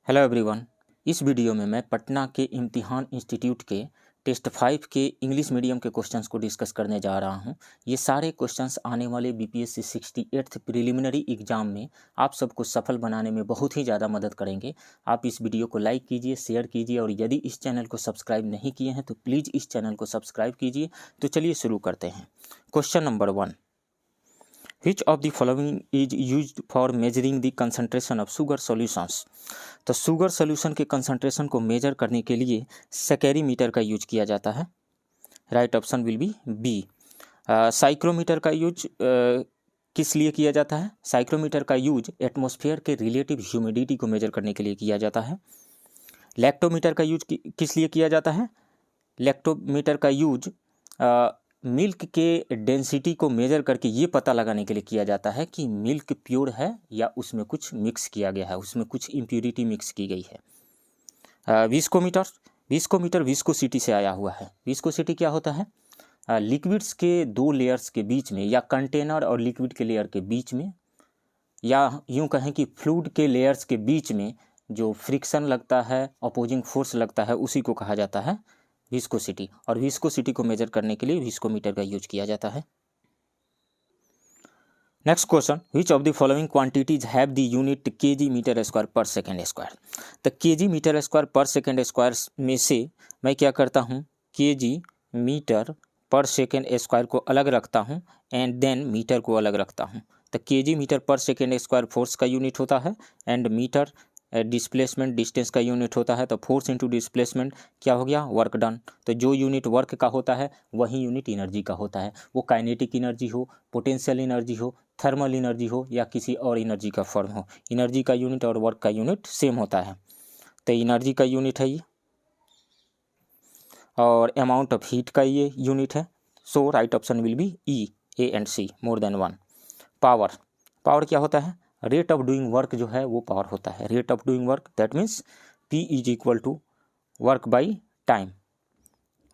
Hello everyone. इस video में मैं पटना के इम्तिहान इंस्टीट्यूट के टेस्ट 5 के इंग्लिश मीडियम के क्वेश्चंस को डिस्कस करने जा रहा हूं। ये सारे क्वेश्चंस आने वाले बीपीएससी 68th प्रिलिमिनरी एग्जाम में आप सबको सफल बनाने में बहुत ही ज़्यादा मदद करेंगे। आप इस वीडियो को लाइक कीजिए, शेयर कीजिए और यदि इस चैनल को सब्सक्राइब नहीं किए हैं तो प्लीज़ इस चैनल को सब्सक्राइब कीजिए। तो चलिए शुरू करते हैं। Question number 1, Which of the following is used for measuring the concentration of sugar solutions? तो शुगर सोल्यूशन के कंसंट्रेशन को मेजर करने के लिए सेकेरीमीटर का यूज किया जाता है। Right option will be B. Psychrometer का यूज किस लिए किया जाता है? साइक्रोमीटर का यूज एटमॉस्फेयर के रिलेटिव ह्यूमिडिटी को मेजर करने के लिए किया जाता है। लैक्टोमीटर का यूज किस लिए किया जाता है? लैक्टोमीटर का यूज मिल्क के डेंसिटी को मेजर करके ये पता लगाने के लिए किया जाता है कि मिल्क प्योर है या उसमें कुछ मिक्स किया गया है, उसमें कुछ इम्प्यूरिटी मिक्स की गई है। विस्कोमीटर विस्कोसिटी से आया हुआ है। विस्कोसिटी क्या होता है? लिक्विड्स के दो लेयर्स के बीच में या कंटेनर और लिक्विड के लेयर के बीच में या यूँ कहें कि फ्लूइड के लेयर्स के बीच में जो फ्रिक्शन लगता है, अपोजिंग फोर्स लगता है, उसी को कहा जाता है विस्कोसिटी। और विस्कोसिटी को मेजर करने के लिए विस्कोमीटर का यूज किया जाता है। Next question, which of the following quantities have the unit KG metre square per second square? तो KG metre square per second square में से मैं क्या करता हूँ, KG metre per second square को अलग रखता हूँ एंड देन मीटर को अलग रखता हूँ। तो KG metre per second square force का यूनिट होता है एंड मीटर डिस्प्लेसमेंट डिस्टेंस का यूनिट होता है। तो फोर्स इंटू डिस्प्लेसमेंट क्या हो गया? Work done. तो जो यूनिट वर्क का होता है वही यूनिट एनर्जी का होता है, वो काइनेटिक एनर्जी हो, पोटेंशियल एनर्जी हो, थर्मल एनर्जी हो या किसी और एनर्जी का फॉर्म हो। एनर्जी का यूनिट और वर्क का यूनिट सेम होता है। तो एनर्जी का यूनिट है ये और अमाउंट ऑफ हीट का ये यूनिट है। So right option will be E, A and C, more than one. Power क्या होता है? रेट ऑफ डूइंग वर्क जो है वो पावर होता है। Rate of doing work that means P is equal to work by time.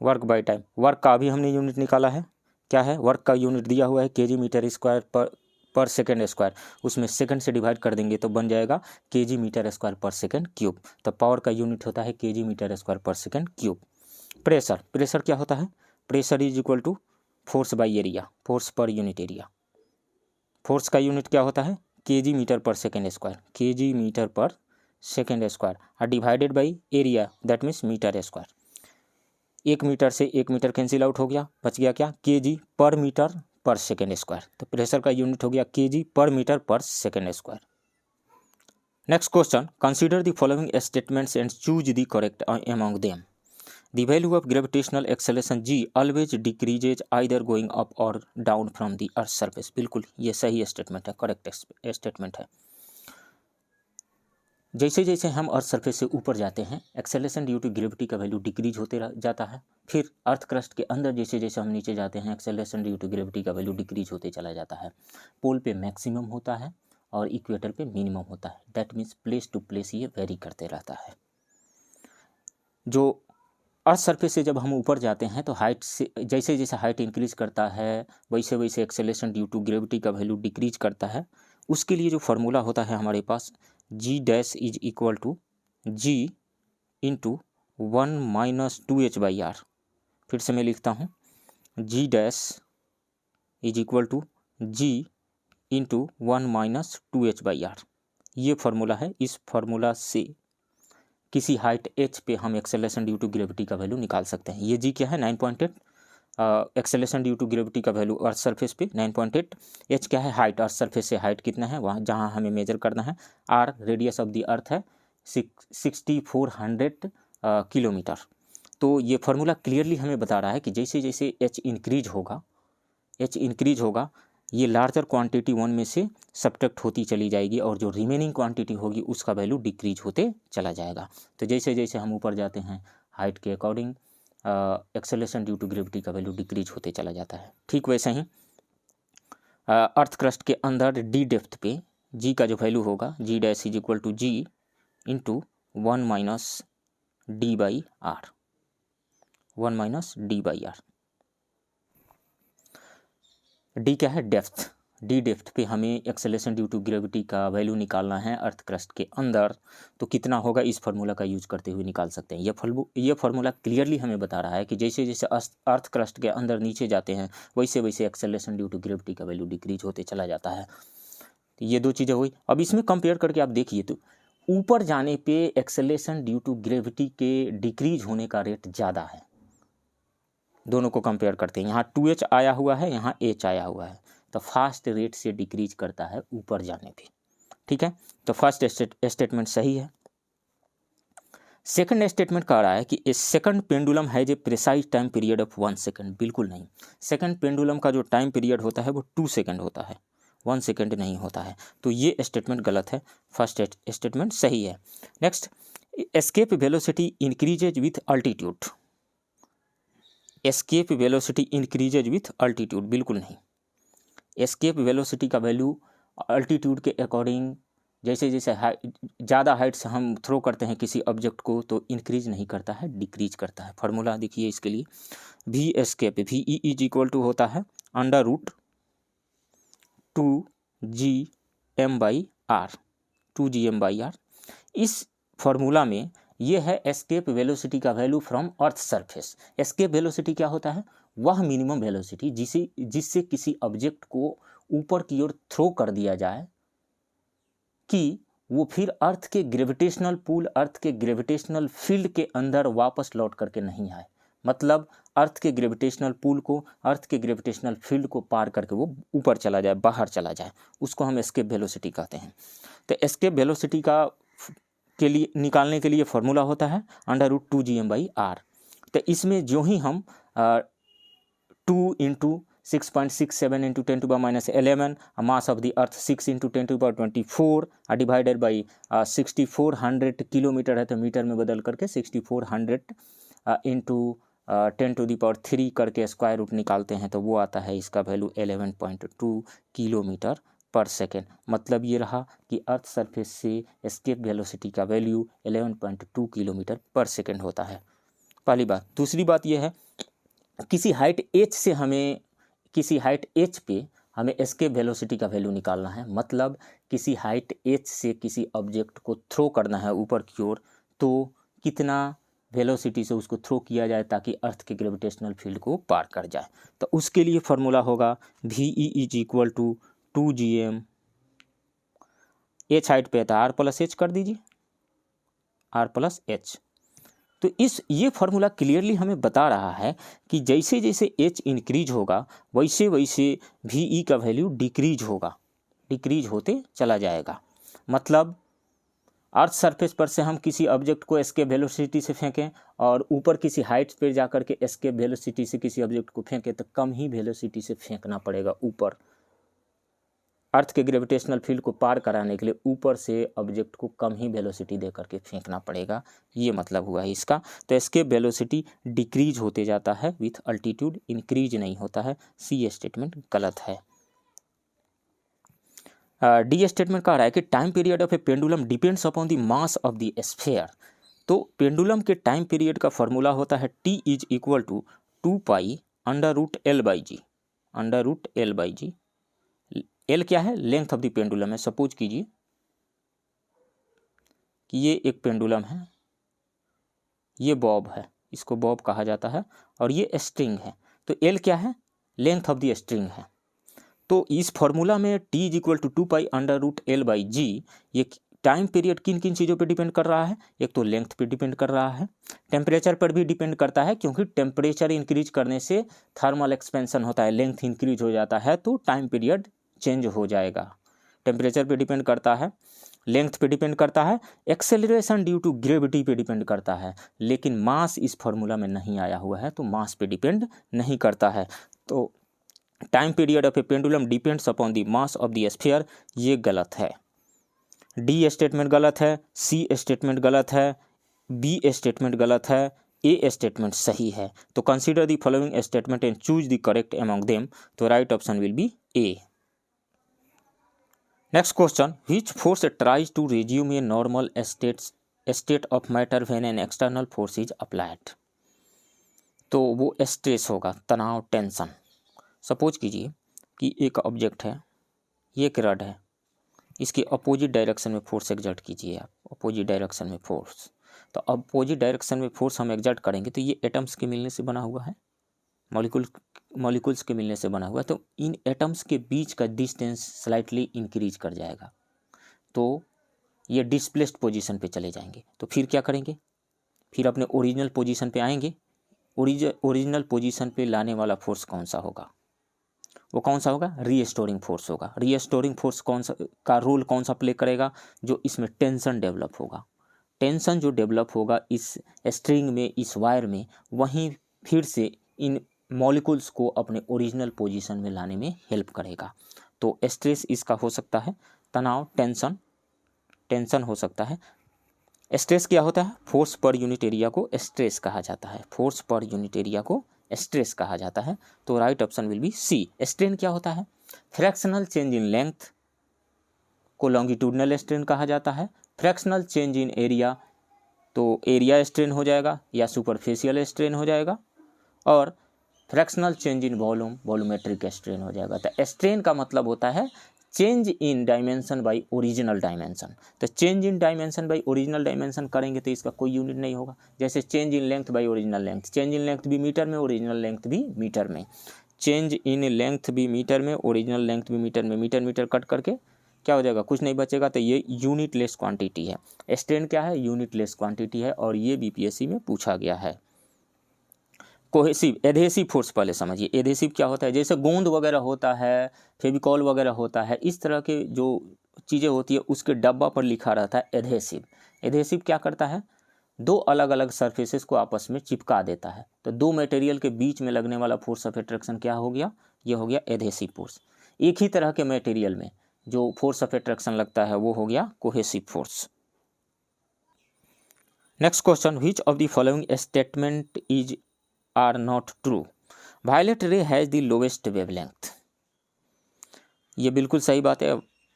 Work by time, work का भी हमने यूनिट निकाला है। क्या है? वर्क का यूनिट दिया हुआ है KG metre square per second square, उसमें सेकंड से डिवाइड कर देंगे तो बन जाएगा KG metre square per second cube. तो पावर का यूनिट होता है KG metre square per second cube. Pressure क्या होता है? Pressure is equal to force by area, force per unit area. Force का यूनिट क्या होता है? KG metre per second square, KG metre per second square और divided by area that means metre square. 1 metre से 1 metre cancel out हो गया, बच गया क्या? केजी पर मीटर पर सेकेंड स्क्वायर। तो प्रेशर का यूनिट हो गया केजी पर metre per second square. Next question, consider the following statements and choose the correct among them. The value of gravitational acceleration g always decreases either going up or down from the earth surface। बिल्कुल ये सही statement है, correct statement है। जैसे जैसे हम earth surface से ऊपर जाते हैं एक्सेलरेशन ड्यू टू ग्रेविटी का वैल्यू डिक्रीज होते जाता है। फिर अर्थ क्रस्ट के अंदर जैसे जैसे हम नीचे जाते हैं एक्सेलरेशन ड्यू टू ग्रेविटी का वैल्यू डिक्रीज होते चला जाता है। पोल पे मैक्सिमम होता है और इक्वेटर पे मिनिमम होता है। That means place to place ये वेरी करते रहता है। जो अर्थ सरफेस से जब हम ऊपर जाते हैं तो हाइट से जैसे जैसे हाइट इंक्रीज करता है वैसे वैसे एक्सेलरेशन ड्यू टू ग्रेविटी का वैल्यू डिक्रीज करता है। उसके लिए जो फार्मूला होता है हमारे पास g dash is equal to g into 1 minus 2h by R. फिर से मैं लिखता हूँ g dash is equal to g into 1 minus 2h by R. ये फार्मूला है। इस फार्मूला से किसी हाइट h पे हम एक्सेलरेशन ड्यू टू ग्रेविटी का वैल्यू निकाल सकते हैं। ये जी क्या है? 9.8। एक्सेलरेशन ड्यू टू ग्रेविटी का वैल्यू अर्थ सरफेस पे 9.8। h क्या है? हाइट, अर्थ सरफेस से हाइट कितना है वहाँ जहाँ हमें मेजर करना है। r radius of the earth है 6400 किलोमीटर। तो ये फार्मूला क्लियरली हमें बता रहा है कि जैसे जैसे h इंक्रीज होगा ये लार्जर क्वांटिटी 1 में से सब्ट्रैक्ट होती चली जाएगी और जो रिमेनिंग क्वांटिटी होगी उसका वैल्यू डिक्रीज होते चला जाएगा। तो जैसे जैसे हम ऊपर जाते हैं हाइट के according acceleration due to gravity का वैल्यू डिक्रीज होते चला जाता है। ठीक वैसे ही अर्थ क्रस्ट के अंदर डी डेप्थ पे जी का जो वैल्यू होगा g dash is equal to g into 1 minus d by R, 1 minus d by R. D क्या है? डेप्थ। डी डेप्थ पे हमें एक्सेलरेशन ड्यू टू ग्रेविटी का वैल्यू निकालना है अर्थ क्रस्ट के अंदर, तो कितना होगा इस फार्मूला का यूज करते हुए निकाल सकते हैं। ये फार्मूला क्लियरली हमें बता रहा है कि जैसे जैसे अर्थ क्रस्ट के अंदर नीचे जाते हैं वैसे वैसे एक्सेलरेशन ड्यू टू ग्रेविटी का वैल्यू डिक्रीज होते चला जाता है। तो ये दो चीज़ें हुई। अब इसमें कंपेयर करके आप देखिए तो ऊपर जाने पे एक्सेलरेशन ड्यू टू ग्रेविटी के डिक्रीज होने का रेट ज़्यादा है। दोनों को कंपेयर करते हैं, यहाँ 2h आया हुआ है, यहाँ h आया हुआ है, तो फास्ट रेट से डिक्रीज करता है ऊपर जाने पे। ठीक है, तो फर्स्ट स्टेटमेंट सही है। सेकंड स्टेटमेंट कह रहा है कि a second pendulum has a precise time period of 1 second. बिल्कुल नहीं, सेकंड पेंडुलम का जो टाइम पीरियड होता है वो 2 सेकंड होता है, 1 सेकंड नहीं होता है। तो ये स्टेटमेंट गलत है, फर्स्ट स्टेटमेंट सही है। Next, escape velocity increases with altitude. Escape velocity increases with altitude, बिल्कुल नहीं। एस्केप वेलोसिटी का वैल्यू अल्टीट्यूड के अकॉर्डिंग जैसे जैसे ज़्यादा हाइट से हम थ्रो करते हैं किसी ऑब्जेक्ट को तो इंक्रीज नहीं करता है, डिक्रीज करता है। फार्मूला देखिए इसके लिए, v escape v e is equal to होता है √2gm/r, 2gm/r। इस फार्मूला में ये है एस्केप वेलोसिटी का value from earth surface. Escape velocity क्या होता है, वह मिनिमम वेलोसिटी जिससे किसी ऑब्जेक्ट को ऊपर की ओर थ्रो कर दिया जाए कि वो फिर अर्थ के ग्रेविटेशनल पुल, अर्थ के ग्रेविटेशनल फील्ड के अंदर वापस लौट करके नहीं आए। मतलब अर्थ के ग्रेविटेशनल पुल को, अर्थ के ग्रेविटेशनल फील्ड को पार करके वो ऊपर चला जाए, बाहर चला जाए, उसको हम एस्केप वेलोसिटी कहते हैं। तो एस्केप वेलोसिटी का के लिए निकालने के लिए फार्मूला होता है √2gm/r। तो इसमें जो ही हम 2 × 6.67 × 10⁻11 मास of the earth 6 × 10⁻24 divided by 6400 kilometre है, तो मीटर में बदल करके 6400 × 10⁻³ करके स्क्वायर रूट निकालते हैं, तो वो आता है इसका वैल्यू 11.2 किलोमीटर पर सेकेंड। मतलब ये रहा कि अर्थ सरफेस से एस्केप वेलोसिटी का वैल्यू 11.2 किलोमीटर पर सेकेंड होता है, पहली बात। दूसरी बात ये है, किसी हाइट h पे हमें एस्केप वेलोसिटी का वैल्यू निकालना है। मतलब किसी हाइट h से किसी ऑब्जेक्ट को थ्रो करना है ऊपर की ओर, तो कितना वेलोसिटी से उसको थ्रो किया जाए ताकि अर्थ के ग्रेविटेशनल फील्ड को पार कर जाए। तो उसके लिए फार्मूला होगा v e is equal to 2gm, h height पे था r+h कर दीजिए, r+h। तो ये फार्मूला क्लियरली हमें बता रहा है कि जैसे जैसे h इंक्रीज होगा वैसे वैसे वी का वैल्यू डिक्रीज होगा, डिक्रीज होते चला जाएगा। मतलब अर्थ सरफेस पर से हम किसी ऑब्जेक्ट को एस्केप वेलोसिटी से फेंकें और ऊपर किसी हाइट पर जा करके एस्केप वेलोसिटी से किसी ऑब्जेक्ट को फेंकें तो कम ही वेलोसिटी से फेंकना पड़ेगा ऊपर। अर्थ के ग्रेविटेशनल फील्ड को पार कराने के लिए ऊपर से ऑब्जेक्ट को कम ही वेलोसिटी दे करके फेंकना पड़ेगा, ये मतलब हुआ है इसका। तो एस्केप वेलोसिटी डिक्रीज होते जाता है विथ अल्टीट्यूड, इंक्रीज नहीं होता है। सी स्टेटमेंट गलत है। डी स्टेटमेंट कह रहा है कि time period of a pendulum depends upon the mass of the sphere. तो पेंडुलम के टाइम पीरियड का फॉर्मूला होता है T is equal to 2π √L/g, √L/g। L क्या है, लेंथ ऑफ द पेंडुलम है। सपोज कीजिए कि ये एक पेंडुलम है, ये बॉब है, इसको बॉब कहा जाता है, और ये स्ट्रिंग है। तो L क्या है, लेंथ ऑफ द स्ट्रिंग है। तो इस फॉर्मूला में T is equal to 2π √L/g, ये टाइम पीरियड किन किन चीज़ों पे डिपेंड कर रहा है, एक तो लेंथ पे डिपेंड कर रहा है, टेम्परेचर पर भी डिपेंड करता है, क्योंकि टेम्परेचर इंक्रीज करने से थर्मल एक्सपेंशन होता है, लेंथ इंक्रीज हो जाता है, तो टाइम पीरियड चेंज हो जाएगा। टेम्परेचर पे डिपेंड करता है, लेंथ पे डिपेंड करता है, एक्सेलरेशन ड्यू टू ग्रेविटी पे डिपेंड करता है, लेकिन मास इस फॉर्मूला में नहीं आया हुआ है, तो मास पे डिपेंड नहीं करता है। तो time period of a pendulum depends upon the mass of the sphere, ये गलत है। डी स्टेटमेंट गलत है, सी स्टेटमेंट गलत है, बी स्टेटमेंट गलत है, ए स्टेटमेंट सही है। तो consider the following statement and choose the correct among them. तो right option will be A. Next question, which force tries to resume a normal state of matter when an external force is applied. तो वो stress होगा, तनाव, tension. Suppose कीजिए कि एक object है, ये एक रड है, इसके अपोजिट डायरेक्शन में फोर्स एग्जर्ट कीजिए आप, अपोजिट डायरेक्शन में फोर्स। तो अपोजिट डायरेक्शन में फोर्स हम एग्जर्ट करेंगे तो ये एटम्स के मिलने से बना हुआ है, मॉलिक्यूल्स के मिलने से बना हुआ है, तो इन एटम्स के बीच का डिस्टेंस स्लाइटली इंक्रीज कर जाएगा, तो ये डिस्प्लेस्ड पोजीशन पे चले जाएंगे। तो फिर क्या करेंगे, फिर अपने ओरिजिनल पोजीशन पे आएंगे। ओरिजिनल पोजीशन पे लाने वाला फोर्स कौन सा होगा, वो कौन सा होगा, रीस्टोरिंग फोर्स होगा। रीस्टोरिंग फोर्स कौन सा का रोल कौन सा प्ले करेगा, जो इसमें टेंशन डेवलप होगा। टेंशन जो डेवलप होगा इस स्ट्रिंग में, इस वायर में, वहीं फिर से इन मॉलिक्यूल्स को अपने ओरिजिनल पोजीशन में लाने में हेल्प करेगा। तो स्ट्रेस इसका हो सकता है तनाव, टेंशन हो सकता है। स्ट्रेस क्या होता है, फोर्स पर यूनिट एरिया को स्ट्रेस कहा जाता है, फोर्स पर यूनिट एरिया को स्ट्रेस कहा जाता है। तो right option will be C. Strain क्या होता है, फ्रैक्शनल चेंज इन लेंथ को लॉन्गिट्यूडनल स्ट्रेन कहा जाता है। फ्रैक्शनल चेंज इन एरिया तो एरिया स्ट्रेन हो जाएगा या सुपरफिशियल स्ट्रेन हो जाएगा, और fractional change in volume volumetric strain हो जाएगा। तो स्ट्रेन का मतलब होता है change in dimension by original dimension. तो change in dimension by original dimension करेंगे तो इसका कोई यूनिट नहीं होगा। जैसे change in length by original length, change in length भी मीटर में, ओरिजिनल लेंथ भी मीटर में, चेंज इन लेंथ भी मीटर में, ओरिजिनल लेंथ भी मीटर में, मीटर मीटर कट करके क्या हो जाएगा, कुछ नहीं बचेगा। तो ये यूनिट लेस क्वांटिटी है। स्ट्रेन क्या है, यूनिट लेस क्वांटिटी है, और ये बीपीएससी में पूछा गया है। कोहेसिव, एडहेसिव फोर्स पहले समझिए। एडहेसिव क्या होता है, जैसे गोंद वगैरह होता है, फेविकॉल वगैरह होता है, इस तरह के जो चीज़ें होती है उसके डब्बा पर लिखा रहता है एडहेसिव। एडहेसिव क्या करता है, दो अलग अलग सरफेसेस को आपस में चिपका देता है। तो दो मटेरियल के बीच में लगने वाला फोर्स ऑफ अट्रैक्शन क्या हो गया, ये हो गया एडहेसिव फोर्स। एक ही तरह के मटेरियल में जो फोर्स ऑफ अट्रैक्शन लगता है वो हो गया cohesive force. Next question, which of the following statement is are not true. Violet ray has the lowest wavelength. ये बिल्कुल सही बात है।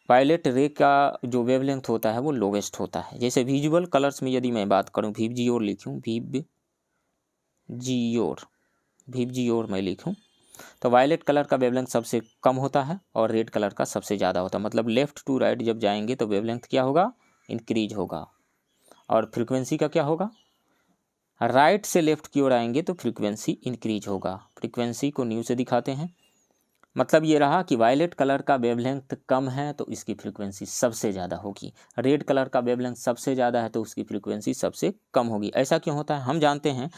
वायलेट रे का जो वेवलेंथ होता है वो लोवेस्ट होता है। जैसे विजुअल कलर्स में यदि मैं बात करूँ, विवजियोर लिखूँ, विवजियोर मैं लिखूँ, तो वायलेट कलर का वेवलेंथ सबसे कम होता है और रेड कलर का सबसे ज़्यादा होता है। मतलब लेफ्ट टू राइट जब जाएंगे तो वेवलेंथ क्या होगा, इंक्रीज होगा, और फ्रीक्वेंसी का क्या होगा, राइट से लेफ्ट की ओर आएंगे तो फ्रीक्वेंसी इंक्रीज होगा। फ्रीक्वेंसी को न्यू से दिखाते हैं, मतलब ये रहा कि वायलेट कलर का वेवलेंथ कम है तो इसकी फ्रीक्वेंसी सबसे ज़्यादा होगी, रेड कलर का वेवलेंथ सबसे ज़्यादा है तो उसकी फ्रीक्वेंसी सबसे कम होगी। ऐसा क्यों होता है, हम जानते हैं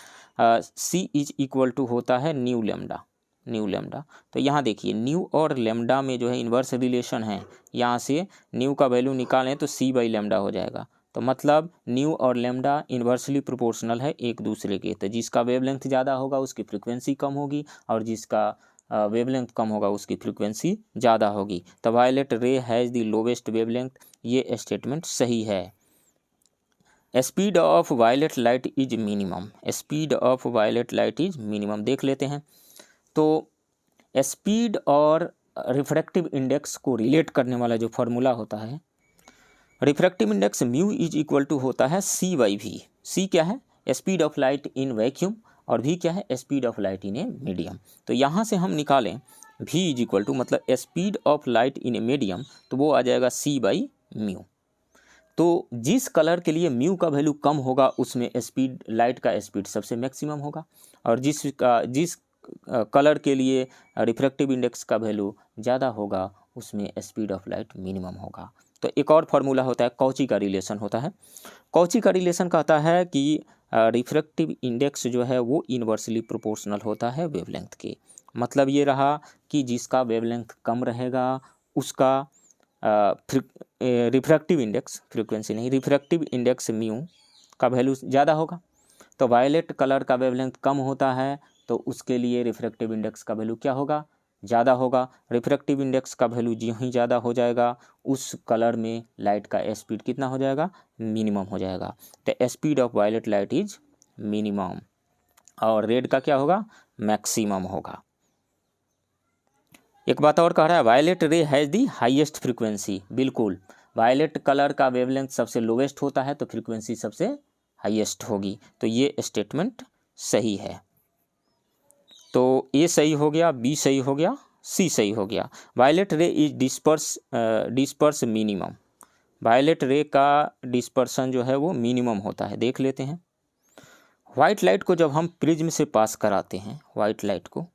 C इज इक्वल टू होता है न्यू लेमडा। तो यहाँ देखिए न्यू और लेमडा में जो है इन्वर्स रिलेशन है, यहाँ से न्यू का वैल्यू निकालें तो C बाई लेमडा हो जाएगा। तो मतलब न्यू और लेमडा इन्वर्सली प्रोपोर्शनल है एक दूसरे के। तो जिसका वेवलेंथ ज़्यादा होगा उसकी फ्रीक्वेंसी कम होगी, और जिसका वेवलेंथ कम होगा उसकी फ्रीक्वेंसी ज़्यादा होगी। तो violet ray has the lowest wavelength, ये स्टेटमेंट सही है। Speed of violet light is minimum, speed of violet light is minimum देख लेते हैं। तो स्पीड और रिफ्रैक्टिव इंडेक्स को रिलेट करने वाला जो फार्मूला होता है, refractive index mu is equal to होता है C बाई वी। C क्या है, speed of light in vacuum, और V क्या है, speed of light in a medium. तो यहाँ से हम निकालें V इज इक्वल टू मतलब speed of light in a medium, तो वो आ जाएगा C बाई म्यू। तो जिस कलर के लिए म्यू का वैल्यू कम होगा उसमें स्पीड, लाइट का स्पीड सबसे मैक्सिमम होगा, और जिस कलर के लिए रिफ्रैक्टिव इंडेक्स का वैल्यू ज़्यादा होगा उसमें स्पीड ऑफ लाइट मिनिमम होगा। तो एक और फार्मूला होता है, कॉची का रिलेशन होता है। कॉची का रिलेशन कहता है कि रिफ्रैक्टिव इंडेक्स जो है वो इन्वर्सली प्रोपोर्शनल होता है वेवलेंथ के। मतलब ये रहा कि जिसका वेवलेंथ कम रहेगा उसका रिफ्रैक्टिव इंडेक्स, फ्रीक्वेंसी नहीं, रिफ्रैक्टिव इंडेक्स म्यू का वैल्यू ज़्यादा होगा। तो वायलेट कलर का वेवलेंथ कम होता है तो उसके लिए रिफ्रैक्टिव इंडेक्स का वैल्यू क्या होगा, ज़्यादा होगा। रिफ्रैक्टिव इंडेक्स का वैल्यू जो ही ज़्यादा हो जाएगा उस कलर में लाइट का स्पीड कितना हो जाएगा, मिनिमम हो जाएगा। तो speed of violet light is minimum, और रेड का क्या होगा, मैक्सिमम होगा। एक बात और कह रहा है, violet ray has the highest frequency. बिल्कुल, वायलेट कलर का वेवलेंथ सबसे लोवेस्ट होता है तो फ्रीक्वेंसी सबसे हाईएस्ट होगी। तो ये स्टेटमेंट सही है। तो ए सही हो गया, बी सही हो गया, सी सही हो गया। Violet ray is disperse minimum, violet रे का डिस्पर्सन जो है वो मिनिमम होता है, देख लेते हैं। वाइट लाइट को जब हम प्रिज्म से पास कराते हैं, वाइट लाइट को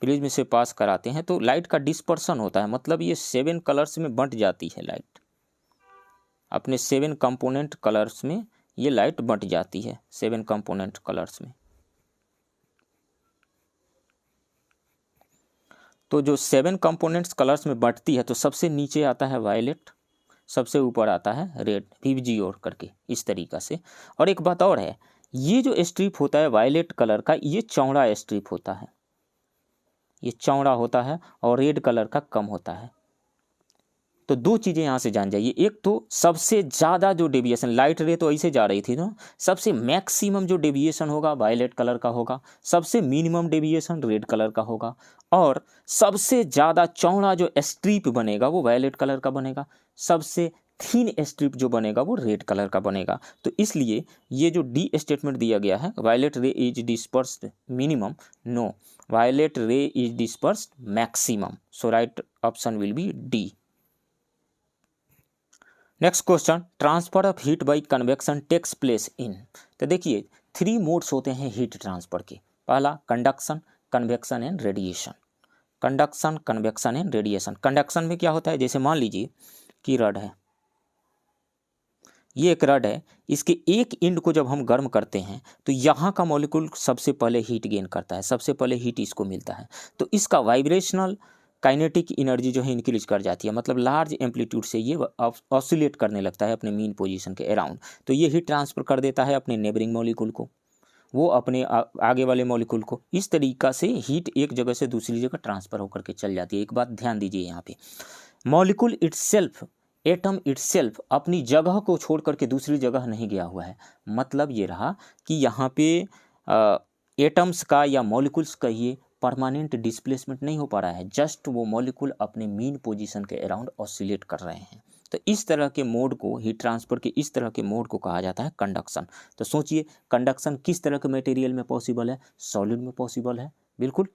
प्रिज्म से पास कराते हैं तो लाइट का डिस्पर्सन होता है, मतलब ये 7 कलर्स में बंट जाती है लाइट, अपने 7 कंपोनेंट कलर्स में ये लाइट बंट जाती है, 7 कंपोनेंट कलर्स में। तो जो 7 कंपोनेंट्स कलर्स में बंटती है तो सबसे नीचे आता है वायलेट, सबसे ऊपर आता है रेड, VG और करके इस तरीक़ा से। और एक बात और है, ये जो स्ट्रिप होता है वायलेट कलर का, ये चौड़ा स्ट्रिप होता है, ये चौड़ा होता है और रेड कलर का कम होता है। तो दो चीज़ें यहाँ से जान जाइए, एक तो सबसे ज़्यादा जो डेविएशन, लाइट रे तो ऐसे जा रही थी ना, सबसे मैक्सिमम जो डेविएशन होगा वायलेट कलर का होगा, सबसे मिनिमम डेविएशन रेड कलर का होगा, और सबसे ज़्यादा चौड़ा जो स्ट्रिप बनेगा वो वायलेट कलर का बनेगा, सबसे थिन स्ट्रिप जो बनेगा वो रेड कलर का बनेगा। तो इसलिए ये जो डी स्टेटमेंट दिया गया है, violet ray is dispersed minimum, no, violet ray is dispersed maximum, so right option will be D. Next question, transfer of heat by convection takes place in. तो देखिए 3 मोड्स होते हैं हीट ट्रांसफर के, पहला conduction, convection and radiation. Conduction, convection and radiation. Conduction में क्या होता है, जैसे मान लीजिए कि रड है, ये एक रड है, इसके एक एंड को जब हम गर्म करते हैं तो यहाँ का मॉलिक्यूल सबसे पहले हीट गेन करता है, सबसे पहले हीट इसको मिलता है, तो इसका वाइब्रेशनल काइनेटिक एनर्जी जो है इंक्रीज कर जाती है, मतलब लार्ज एम्पलीट्यूड से ये ऑसिलेट करने लगता है अपने मीन पोजीशन के अराउंड। तो ये हीट ट्रांसफर कर देता है अपने नेबरिंग मॉलिक्यूल को, वो अपने आगे वाले मॉलिक्यूल को। इस तरीक़ा से हीट एक जगह से दूसरी जगह ट्रांसफ़र होकर के चल जाती है। एक बात ध्यान दीजिए यहाँ पे, मॉलिक्यूल इटसेल्फ, एटम इटसेल्फ अपनी जगह को छोड़ करके दूसरी जगह नहीं गया हुआ है। मतलब ये रहा कि यहाँ पे एटम्स का या मॉलिक्यूल्स का ये परमानेंट डिस्प्लेसमेंट नहीं हो पा रहा है, जस्ट वो मॉलिक्यूल अपने मीन पोजीशन के अराउंड ऑसिलेट कर रहे हैं। तो इस तरह के मोड को, हीट ट्रांसफर के इस तरह के मोड को कहा जाता है कंडक्शन। तो सोचिए कंडक्शन किस तरह के मटेरियल में पॉसिबल है, सॉलिड में पॉसिबल है, बिल्कुल।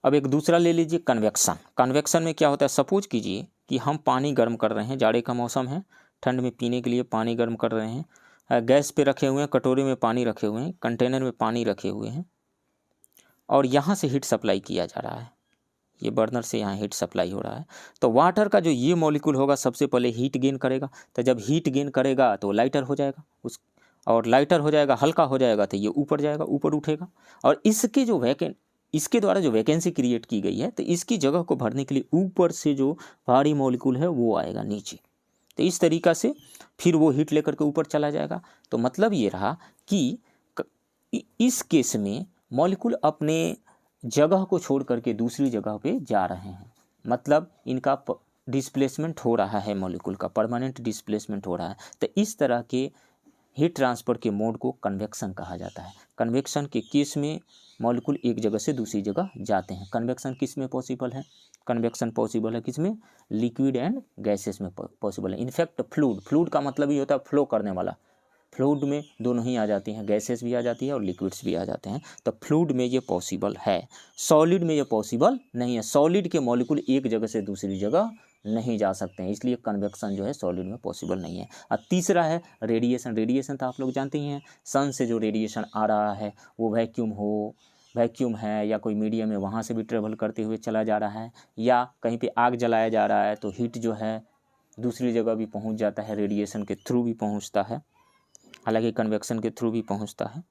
अब एक दूसरा ले लीजिए कन्वेक्शन। कन्वेक्शन में क्या होता है, सपोज कीजिए कि हम पानी गर्म कर रहे हैं, जाड़े का मौसम है, ठंड में पीने के लिए पानी गर्म कर रहे हैं, गैस पे रखे हुए हैं, कटोरे में पानी रखे हुए हैं, कंटेनर में पानी रखे हुए हैं, और यहाँ से हीट सप्लाई किया जा रहा है, ये बर्नर से यहाँ हीट सप्लाई हो रहा है। तो वाटर का जो ये मॉलिक्यूल होगा सबसे पहले हीट गेन करेगा, तो जब हीट गेन करेगा तो लाइटर हो जाएगा और लाइटर हो जाएगा, हल्का हो जाएगा, तो ये ऊपर जाएगा, ऊपर उठेगा, और इसके द्वारा जो वैकेंसी क्रिएट की गई है तो इसकी जगह को भरने के लिए ऊपर से जो भारी मॉलिक्यूल है वो आएगा नीचे। तो इस तरीक़ा से फिर वो हीट लेकर के ऊपर चला जाएगा। तो मतलब ये रहा कि इस केस में मॉलिक्यूल अपने जगह को छोड़ करके दूसरी जगह पे जा रहे हैं, मतलब इनका डिस्प्लेसमेंट हो रहा है, मॉलिक्यूल का परमानेंट डिस्प्लेसमेंट हो रहा है। तो इस तरह के हीट ट्रांसफ़र के मोड को कन्वेक्शन कहा जाता है। कन्वेक्शन के केस में मॉलिक्यूल एक जगह से दूसरी जगह जाते हैं। कन्वेक्शन किस में पॉसिबल है, कन्वेक्शन पॉसिबल है किस में, लिक्विड एंड गैसेस में पॉसिबल है। इनफैक्ट फ्लूइड का मतलब ये होता है फ्लो करने वाला, फ्लूइड में दोनों ही आ जाती हैं, गैसेस भी आ जाती है और लिक्विड्स भी आ जाते हैं। तो फ्लूइड में ये पॉसिबल है, सॉलिड में ये पॉसिबल नहीं है। सॉलिड के मॉलिक्यूल एक जगह से दूसरी जगह नहीं जा सकते हैं, इसलिए कन्वेक्शन जो है सॉलिड में पॉसिबल नहीं है। और तीसरा है रेडिएशन। रेडिएशन तो आप लोग जानते ही हैं, सन से जो रेडिएशन आ रहा है वो वैक्यूम है या कोई मीडियम है, वहाँ से भी ट्रेवल करते हुए चला जा रहा है, या कहीं पे आग जलाया जा रहा है तो हीट जो है दूसरी जगह भी पहुँच जाता है, रेडिएशन के थ्रू भी पहुँचता है, हालांकि कन्वेक्शन के थ्रू भी पहुँचता है।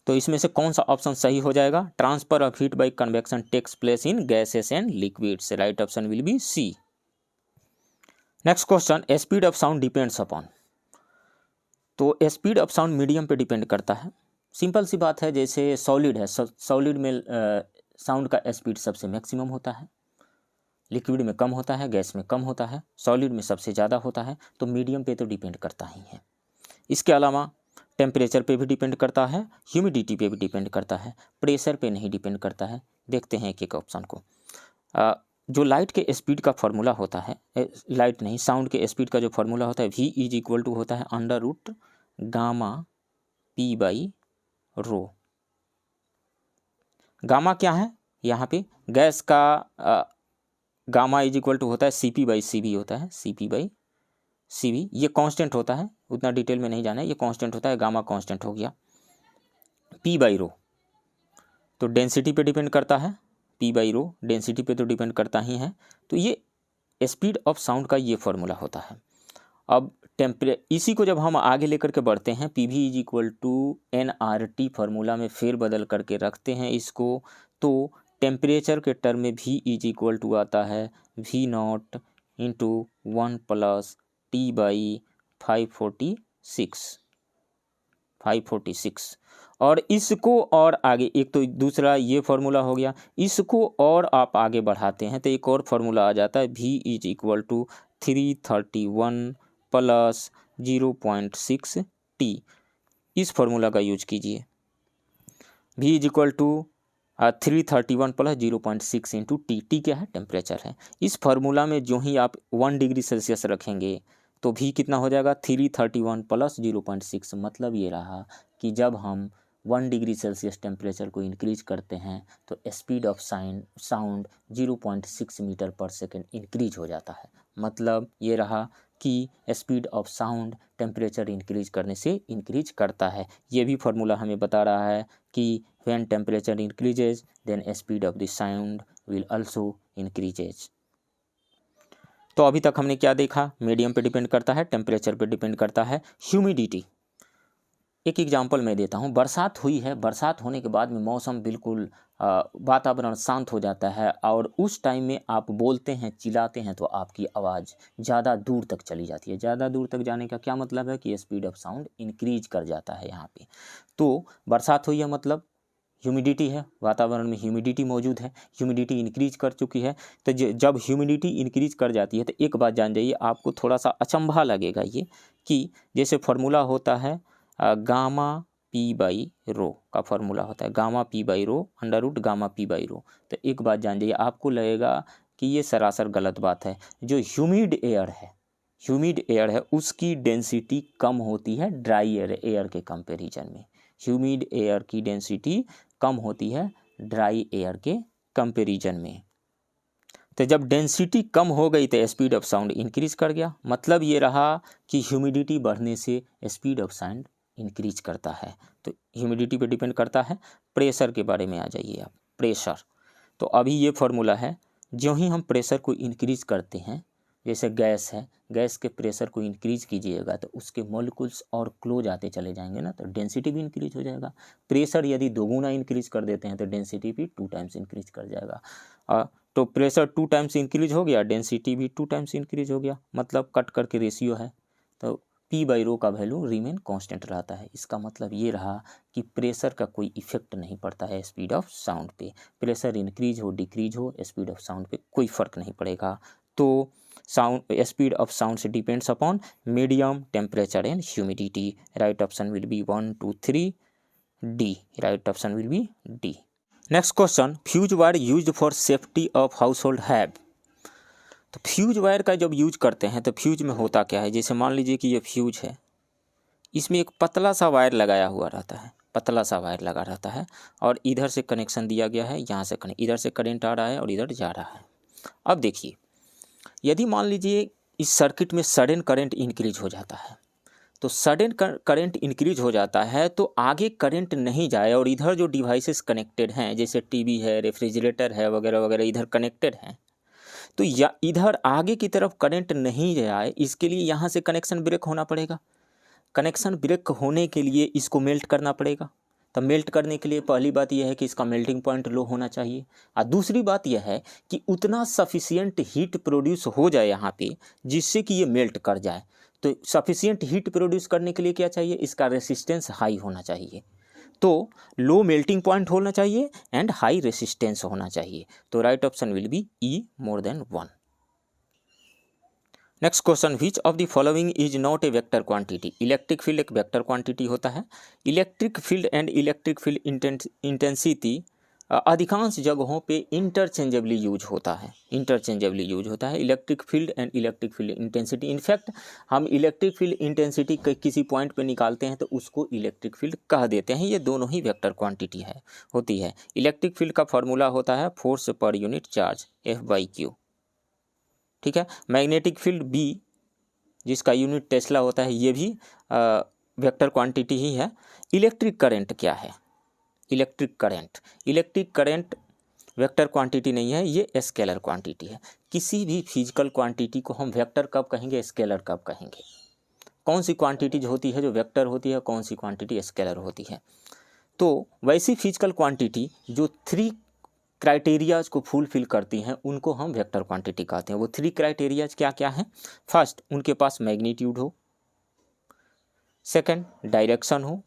तो इसमें से कौन सा ऑप्शन सही हो जाएगा, transfer of heat by convection takes place in gases and liquids, right option will be C. Next question, speed of sound depends upon. तो स्पीड ऑफ साउंड मीडियम पे डिपेंड करता है। सिंपल सी बात है, जैसे सॉलिड है, सॉलिड में sound का स्पीड सबसे मैक्सिमम होता है, लिक्विड में कम होता है, गैस में कम होता है, सॉलिड में सबसे ज़्यादा होता है। तो मीडियम पे तो डिपेंड करता ही है। इसके अलावा टेम्परेचर पे भी डिपेंड करता है, ह्यूमिडिटी पे भी डिपेंड करता है, प्रेशर पे नहीं डिपेंड करता है। देखते हैं एक एक ऑप्शन को। जो लाइट के स्पीड का फार्मूला होता है, लाइट नहीं साउंड के स्पीड का जो फार्मूला होता है, v इज इक्वल टू होता है √γ p/ρ, गामा क्या है यहाँ पे, गैस का गामा इज इक्वल टू होता है CP/CV होता है, CP/CV। ये कांस्टेंट होता है, उतना डिटेल में नहीं जाना है, ये कांस्टेंट होता है, गामा कांस्टेंट हो गया। P/ρ तो डेंसिटी पे डिपेंड करता है, P/ρ डेंसिटी पे तो डिपेंड करता ही है। तो ये स्पीड ऑफ साउंड का ये फॉर्मूला होता है। अब इसी को जब हम आगे लेकर के बढ़ते हैं, PV is equal to nRT formula में फेर बदल करके रखते हैं इसको, तो टेम्परेचर के टर्म में V इज इक्वल टू आता है V0 इंटू 1 + T/546 और इसको और आगे, एक तो दूसरा ये फार्मूला हो गया, इसको और आप आगे बढ़ाते हैं तो एक और फार्मूला आ जाता है V is equal to 331 + 0.6 T। इस फार्मूला का यूज कीजिए, V is equal to 331 + 0.6 into T। T क्या है, टेम्परेचर है। इस फार्मूला में जो ही आप 1 डिग्री सेल्सियस रखेंगे तो V कितना हो जाएगा, 331 + 0.6। मतलब ये रहा कि जब हम 1 डिग्री सेल्सियस टेम्परेचर को इंक्रीज करते हैं तो speed of sound 0.6 metre per second increase हो जाता है। मतलब ये रहा कि speed of sound temperature increase करने से इंक्रीज करता है। ये भी फार्मूला हमें बता रहा है कि when temperature increases then speed of the sound will also increases. तो अभी तक हमने क्या देखा, मीडियम पे डिपेंड करता है, टेम्परेचर पे डिपेंड करता है। ह्यूमिडिटी, एक एग्जांपल मैं देता हूँ। बरसात हुई है, बरसात होने के बाद में मौसम बिल्कुल वातावरण शांत हो जाता है और उस टाइम में आप बोलते हैं, चिल्लाते हैं तो आपकी आवाज़ ज़्यादा दूर तक चली जाती है। ज़्यादा दूर तक जाने का क्या मतलब है कि स्पीड ऑफ साउंड इंक्रीज कर जाता है यहाँ पे। तो बरसात हुई है मतलब ह्यूमिडिटी है, वातावरण में ह्यूमिडिटी मौजूद है, ह्यूमिडिटी इंक्रीज कर चुकी है। तो जब ह्यूमिडिटी इंक्रीज कर जाती है तो एक बात जान जाइए, आपको थोड़ा सा अचंभा लगेगा ये कि जैसे फार्मूला होता है गामा P/ρ का फार्मूला होता है, गामा P/ρ √ गामा P/ρ। तो एक बात जान जाइए, आपको लगेगा कि ये सरासर गलत बात है। जो ह्यूमिड एयर है उसकी डेंसिटी कम होती है ड्राई एयर के कंपैरिजन में। ह्यूमिड एयर की डेंसिटी कम होती है ड्राई एयर के कंपैरिजन में। तो जब डेंसिटी कम हो गई तो स्पीड ऑफ साउंड इंक्रीज कर गया। मतलब ये रहा कि ह्यूमिडिटी बढ़ने से स्पीड ऑफ साउंड इंक्रीज करता है। तो ह्यूमिडिटी पे डिपेंड करता है। प्रेशर के बारे में आ जाइए आप, प्रेशर। तो अभी ये फार्मूला है, जो ही हम प्रेशर को इंक्रीज करते हैं, जैसे गैस है, गैस के प्रेशर को इंक्रीज कीजिएगा तो उसके मॉलिक्यूल्स और क्लोज आते चले जाएंगे ना, तो डेंसिटी भी इंक्रीज हो जाएगा। प्रेशर यदि 2 गुना इंक्रीज कर देते हैं तो डेंसिटी भी 2 टाइम्स इंक्रीज कर जाएगा। तो प्रेशर 2 टाइम्स इंक्रीज हो गया, डेंसिटी भी 2 टाइम्स इंक्रीज हो गया। मतलब कट करके रेशियो है, तो P/ρ का वैल्यू रिमेन कांस्टेंट रहता है। इसका मतलब ये रहा कि प्रेशर का कोई इफेक्ट नहीं पड़ता है स्पीड ऑफ साउंड पे। प्रेशर इंक्रीज हो डिक्रीज हो, स्पीड ऑफ साउंड पे कोई फर्क नहीं पड़ेगा। तो स्पीड ऑफ साउंड से depends upon medium, temperature and humidity. Right option will B 1, 2, 3 D। Right option will B D। Next question, fuse wire used for safety of house hold have. तो fuse wire का जब use करते हैं तो fuse में होता क्या है, जैसे मान लीजिए कि ये फ्यूज है, इसमें एक पतला सा वायर लगाया हुआ रहता है, पतला सा वायर लगा रहता है और इधर से कनेक्शन दिया गया है, यहाँ से इधर से करंट आ रहा है और इधर जा रहा है। अब देखिए, यदि मान लीजिए इस सर्किट में सडन करंट इंक्रीज हो जाता है, तो सडन करंट इंक्रीज हो जाता है तो आगे करंट नहीं जाए और इधर जो डिवाइसेस कनेक्टेड हैं, जैसे टीवी है, रेफ्रिजरेटर है वगैरह वगैरह, इधर कनेक्टेड हैं, तो या इधर आगे की तरफ करंट नहीं जाए, इसके लिए यहाँ से कनेक्शन ब्रेक होना पड़ेगा। कनेक्शन ब्रेक होने के लिए इसको मेल्ट करना पड़ेगा। तो मेल्ट करने के लिए पहली बात यह है कि इसका मेल्टिंग पॉइंट लो होना चाहिए, और दूसरी बात यह है कि उतना सफिशियंट हीट प्रोड्यूस हो जाए यहाँ पे जिससे कि ये मेल्ट कर जाए। तो सफिशियंट हीट प्रोड्यूस करने के लिए क्या चाहिए, इसका रेसिस्टेंस हाई होना चाहिए। तो लो मेल्टिंग पॉइंट होना चाहिए एंड हाई रेसिस्टेंस होना चाहिए। तो right option will B E >1। Next question, which of the following is not a vector quantity. Electric field एक वेक्टर क्वांटिटी होता है। Electric field and electric field intensity अधिकांश जगहों पे इंटरचेंजेबली यूज होता है, electric field and electric field intensity. In fact हम electric field intensity किसी पॉइंट पे निकालते हैं तो उसको इलेक्ट्रिक फील्ड कह देते हैं। ये दोनों ही वेक्टर क्वांटिटी होती है। इलेक्ट्रिक फील्ड का फॉर्मूला होता है force per unit charge F/Q, ठीक है। मैग्नेटिक फील्ड B जिसका यूनिट टेस्ला होता है, ये भी वेक्टर क्वांटिटी ही है। इलेक्ट्रिक करंट क्या है? इलेक्ट्रिक करंट वेक्टर क्वांटिटी नहीं है, ये स्केलर क्वांटिटी है। किसी भी फिजिकल क्वांटिटी को हम वेक्टर कब कहेंगे, स्केलर कब कहेंगे? कौन सी क्वांटिटीज होती है जो वेक्टर होती है, कौन सी क्वांटिटी स्केलर होती है? तो वैसी फिजिकल क्वांटिटी जो 3 क्राइटेरियाज को फुलफिल करती हैं उनको हम वेक्टर क्वांटिटी कहते हैं। वो 3 क्राइटेरियाज क्या क्या हैं? फर्स्ट, उनके पास मैग्नीट्यूड हो, सेकंड डायरेक्शन हो,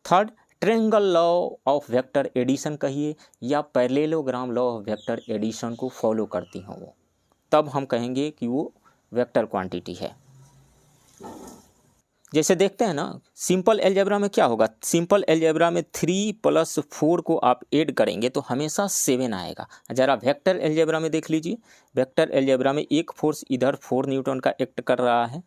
third triangle law of vector addition कहिए या parallelogram law of vector addition को फॉलो करती हों वो, तब हम कहेंगे कि वो वेक्टर क्वांटिटी है। जैसे देखते हैं ना, सिंपल अलजेब्रा में क्या होगा, सिंपल अलजेब्रा में 3 + 4 को आप ऐड करेंगे तो हमेशा 7 आएगा। ज़रा वेक्टर अलजेब्रा में देख लीजिए, वेक्टर अलजेब्रा में एक फोर्स इधर 4 न्यूटन का एक्ट कर रहा है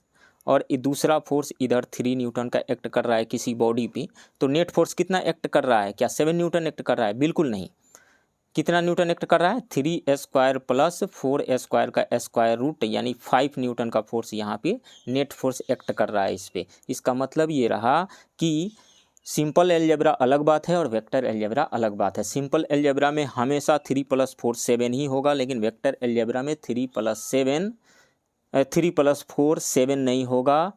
और दूसरा फोर्स इधर 3 न्यूटन का एक्ट कर रहा है किसी बॉडी पे, तो नेट फोर्स कितना एक्ट कर रहा है? क्या 7 न्यूटन एक्ट कर रहा है? बिल्कुल नहीं। कितना न्यूटन एक्ट कर रहा है? 3² + 4² का स्क्वायर रूट यानी 5 न्यूटन का फोर्स यहाँ पे नेट फोर्स एक्ट कर रहा है इस पे। इसका मतलब ये रहा कि सिंपल अलजेब्रा अलग बात है और वेक्टर अलजेब्रा अलग बात है। सिंपल अलजेब्रा में हमेशा 3 + 4 7 ही होगा, लेकिन वेक्टर अलजेब्रा में 3 + 4 7 नहीं होगा,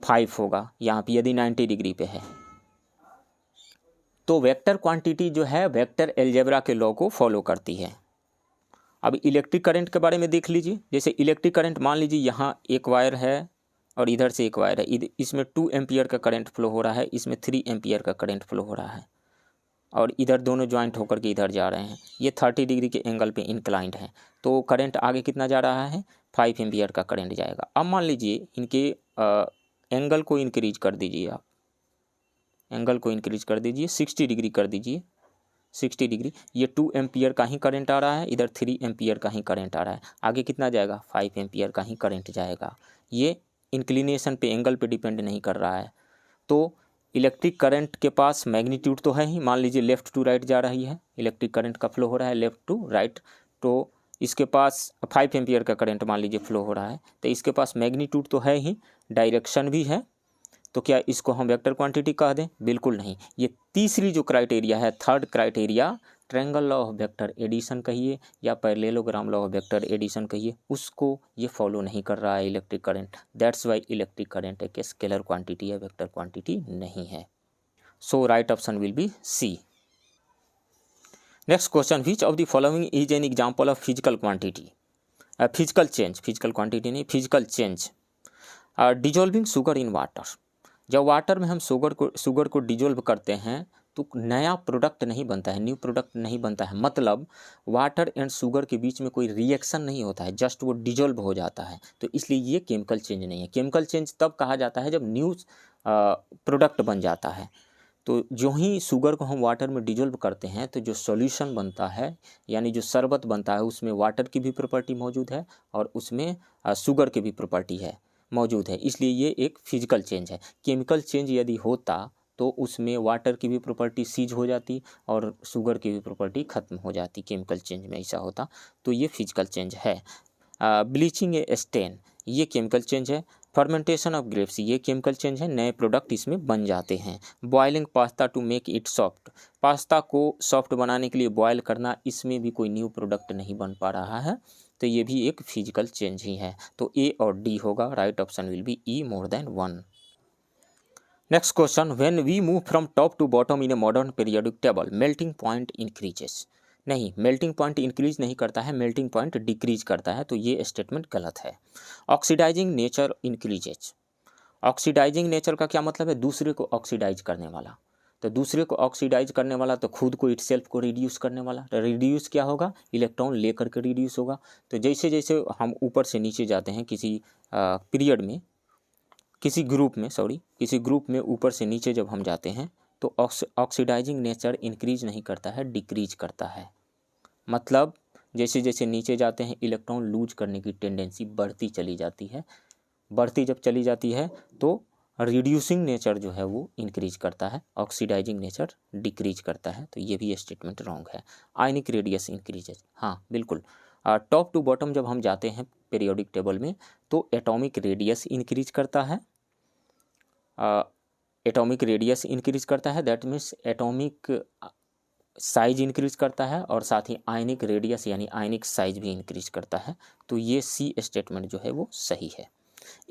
5 होगा यहाँ पे यदि 90 डिग्री पे है। तो वेक्टर क्वांटिटी जो है वेक्टर अलजेब्रा के लॉ को फॉलो करती है। अब इलेक्ट्रिक करंट के बारे में देख लीजिए। जैसे इलेक्ट्रिक करंट मान लीजिए यहाँ एक वायर है और इधर से एक वायर है, इसमें 2 एम्पियर का करंट फ्लो हो रहा है, इसमें 3 एम्पियर का करंट फ्लो हो रहा है और इधर दोनों ज्वाइंट होकर के इधर जा रहे हैं। ये 30 डिग्री के एंगल पे इंक्लाइंड है, तो करंट आगे कितना जा रहा है? 5 एम्पियर का करंट जाएगा। अब मान लीजिए इनके एंगल को इंक्रीज कर दीजिए, आप एंगल को इंक्रीज कर दीजिए, 60 डिग्री कर दीजिए, 60 डिग्री। ये 2 एम्पियर का ही करंट आ रहा है, इधर 3 एम्पियर का ही करंट आ रहा है। आगे कितना जाएगा? 5 एम्पियर का ही करंट जाएगा। ये इंक्लिनेशन पे, एंगल पे डिपेंड नहीं कर रहा है। तो इलेक्ट्रिक करंट के पास मैग्नीट्यूड तो है ही, मान लीजिए लेफ़्ट टू राइट जा रही है, इलेक्ट्रिक करंट का फ्लो हो रहा है लेफ़्ट टू राइट, तो इसके पास 5 एम्पियर का करंट मान लीजिए फ्लो हो रहा है, तो इसके पास मैग्नीट्यूड तो है ही, डायरेक्शन भी है। तो क्या इसको हम वेक्टर क्वांटिटी कह दें? बिल्कुल नहीं। ये तीसरी जो क्राइटेरिया है, third criteria, triangle law of vector addition कहिए या parallelogram law of vector addition कहिए, उसको ये फॉलो नहीं कर रहा है electric current. That's why electric current एक स्केलर क्वांटिटी है, वेक्टर क्वांटिटी नहीं है। So right option will be C. Next question, which of the following is an example of physical quantity, physical change, physical quantity नहीं, physical change. Dissolving sugar in water. जब water में हम sugar को dissolve करते हैं तो नया product नहीं बनता है, न्यू प्रोडक्ट नहीं बनता है, मतलब वाटर एंड शुगर के बीच में कोई रिएक्शन नहीं होता है, जस्ट वो डिजोल्व हो जाता है। तो इसलिए ये केमिकल चेंज नहीं है। केमिकल चेंज तब कहा जाता है जब न्यू प्रोडक्ट बन जाता है। तो जो ही शुगर को हम वाटर में डिजोल्व करते हैं तो जो सॉल्यूशन बनता है यानी जो शरबत बनता है उसमें वाटर की भी प्रॉपर्टी मौजूद है और उसमें शुगर की भी प्रॉपर्टी है मौजूद है, इसलिए ये एक फिजिकल चेंज है। केमिकल चेंज यदि होता तो उसमें वाटर की भी प्रॉपर्टी सीज हो जाती और शुगर की भी प्रॉपर्टी ख़त्म हो जाती। केमिकल चेंज में ऐसा होता, तो ये फिजिकल चेंज है। ब्लीचिंग ए स्टेन, ये केमिकल चेंज है। फर्मेंटेशन ऑफ ग्रेप्स, ये केमिकल चेंज है, नए प्रोडक्ट इसमें बन जाते हैं। Boiling pasta to make it soft, pasta को सॉफ्ट बनाने के लिए बॉयल करना, इसमें भी कोई न्यू प्रोडक्ट नहीं बन पा रहा है, तो ये भी एक फिजिकल चेंज ही है। तो ए और डी होगा, right option will be E, more than 1। Next question, when we move from top to bottom in a modern periodic table melting point increases. नहीं, मेल्टिंग पॉइंट इंक्रीज नहीं करता है, मेल्टिंग पॉइंट डिक्रीज करता है, तो ये statement गलत है। Oxidising nature increases, oxidising nature का क्या मतलब है? दूसरे को ऑक्सीडाइज करने वाला, तो दूसरे को ऑक्सीडाइज करने वाला तो खुद को इटसेल्फ को रिड्यूस करने वाला, तो रिड्यूस क्या होगा? इलेक्ट्रॉन लेकर के रिड्यूस होगा। तो जैसे जैसे हम ऊपर से नीचे जाते हैं किसी पीरियड में, किसी ग्रुप में ऊपर से नीचे जब हम जाते हैं तो ऑक्सीडाइजिंग नेचर इंक्रीज नहीं करता है, डिक्रीज करता है। मतलब जैसे जैसे नीचे जाते हैं इलेक्ट्रॉन लूज करने की टेंडेंसी बढ़ती चली जाती है। बढ़ती जब चली जाती है तो रिड्यूसिंग नेचर जो है वो इंक्रीज करता है, ऑक्सीडाइजिंग नेचर डिक्रीज करता है। तो ये भी स्टेटमेंट रॉन्ग है। आयनिक रेडियस इंक्रीजेज, हाँ बिल्कुल। टॉप टू बॉटम जब हम जाते हैं पीरियोडिक टेबल में तो एटॉमिक रेडियस इंक्रीज करता है, एटॉमिक रेडियस इंक्रीज करता है, that means atomic size increase करता है, और साथ ही आयनिक रेडियस यानी आयनिक साइज भी इंक्रीज करता है। तो ये सी स्टेटमेंट जो है वो सही है।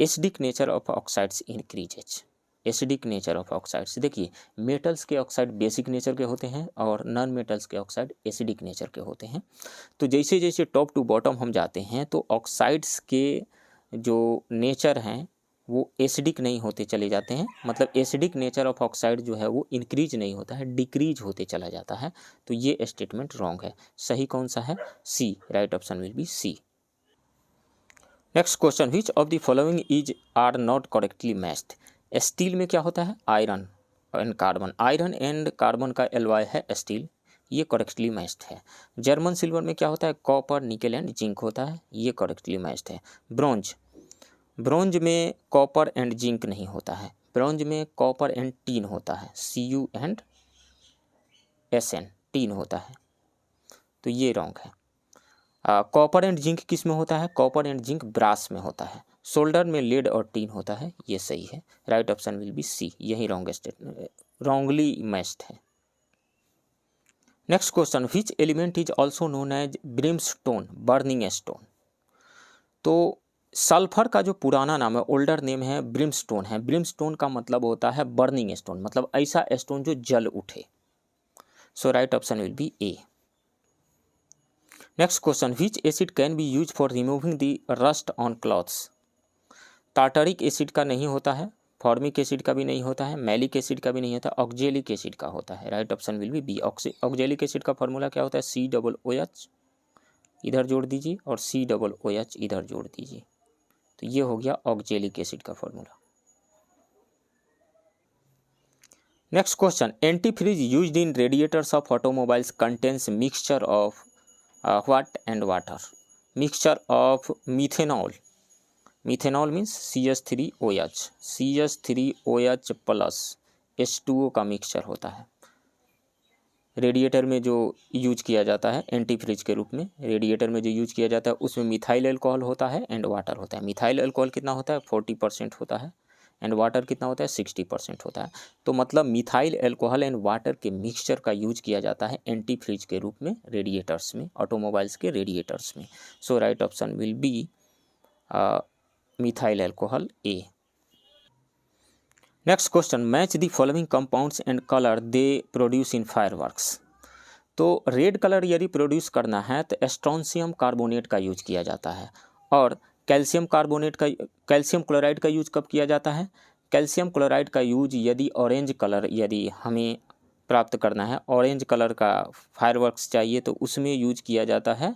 Acidic nature of oxides increases, acidic nature of oxides, देखिए मेटल्स के ऑक्साइड बेसिक नेचर के होते हैं और नॉन मेटल्स के ऑक्साइड एसिडिक नेचर के होते हैं। तो जैसे जैसे टॉप टू बॉटम हम जाते हैं तो ऑक्साइड्स के जो नेचर हैं वो एसिडिक नहीं होते चले जाते हैं, मतलब एसिडिक नेचर ऑफ ऑक्साइड जो है वो इंक्रीज नहीं होता है, डिक्रीज होते चला जाता है। तो ये स्टेटमेंट रॉन्ग है। सही कौन सा है? C, right option will be C. Next question, which of the following is are not correctly matched. Steel में क्या होता है? Iron and carbon, iron and carbon का एलॉय है स्टील, ये करेक्टली मैच्ड है। जर्मन सिल्वर में क्या होता है? कॉपर, निकेल एंड जिंक होता है, ये करेक्टली मैच्ड है। ब्रॉन्ज, ब्रॉन्ज में कॉपर एंड जिंक नहीं होता है, ब्रॉन्ज में कॉपर एंड टीन होता है, Cu एंड Sn, टीन होता है, तो ये रॉन्ग है। कॉपर एंड जिंक किस में होता है? कॉपर एंड जिंक ब्रास में होता है। सोल्डर में लेड और टीन होता है, ये सही है, right option will be C, यही रॉन्ग स्टेटमेंट, रॉन्गली मैच्ड है। Next question, which element is also known as brimstone, burning stone. तो सल्फर का जो पुराना नाम है, ओल्डर नेम है ब्रिमस्टोन है। ब्रिमस्टोन का मतलब होता है बर्निंग स्टोन, मतलब ऐसा स्टोन जो जल उठे। So right option will be A. Next question, which acid can be use for removing the rust on clothes. Tartaric acid का नहीं होता है, फॉर्मिक एसिड का भी नहीं होता है, मैलिक एसिड का भी नहीं होता, ऑक्जेलिक एसिड का होता है, right option will be B. Oxalic acid का फॉर्मूला क्या होता है? COOH इधर जोड़ दीजिए और COOH इधर जोड़ दीजिए, तो ये हो गया ऑक्जेलिक एसिड का formula. Next question, antifreeze used in radiators of automobiles contains mixture of what and water. Mixture of methanol, methanol means CH3OH, CH3OH plus H2O का मिक्सचर होता है। रेडिएटर में जो यूज किया जाता है एंटीफ्रीज के रूप में, रेडिएटर में जो यूज किया जाता है उसमें मिथाइल अल्कोहल होता है एंड वाटर होता है। मिथाइल अल्कोहल कितना होता है? 40% होता है, एंड वाटर कितना होता है? 60% होता है। तो मतलब मिथाइल अल्कोहल एंड वाटर के मिक्सचर का यूज किया जाता है एंटीफ्रीज के रूप में रेडिएटर्स में, ऑटोमोबाइल्स के रेडिएटर्स में। So right option will be methyl alcohol A. Next question, match the following compounds and colour they produce in fireworks. तो रेड कलर यदि प्रोड्यूस करना है तो स्ट्रोंशियम कार्बोनेट का यूज किया जाता है, और कैल्शियम कार्बोनेट का, कैल्शियम क्लोराइड का यूज कब किया जाता है? कैल्शियम क्लोराइड का यूज यदि ऑरेंज कलर यदि हमें प्राप्त करना है, ऑरेंज कलर का फायरवर्क्स चाहिए, तो उसमें यूज किया जाता है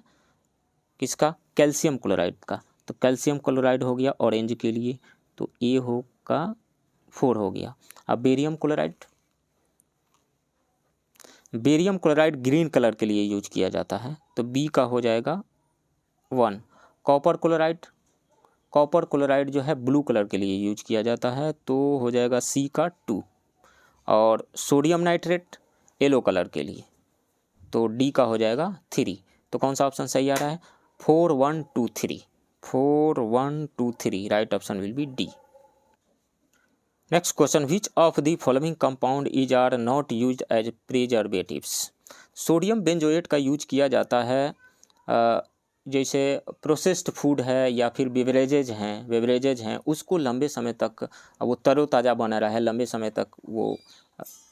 किसका? कैल्शियम क्लोराइड का। तो कैल्शियम क्लोराइड हो गया ऑरेंज के लिए, तो ए होगा 4 हो गया। अब barium chloride, barium chloride green colour के लिए यूज किया जाता है, तो बी का हो जाएगा 1। कॉपर क्लोराइड, कॉपर क्लोराइड जो है ब्लू कलर के लिए यूज किया जाता है, तो हो जाएगा सी का 2। और सोडियम नाइट्रेट येलो कलर के लिए, तो डी का हो जाएगा 3। तो कौन सा ऑप्शन सही आ रहा है? 4 1 2 3, 4 1 2 3, right option will be D. Next question, which of the following compound is are not used as preservatives. Sodium benzoate का यूज किया जाता है जैसे प्रोसेस्ड फूड है या फिर बेवरेजेज हैं उसको लंबे समय तक वो तरोताज़ा बना रहे, लंबे समय तक वो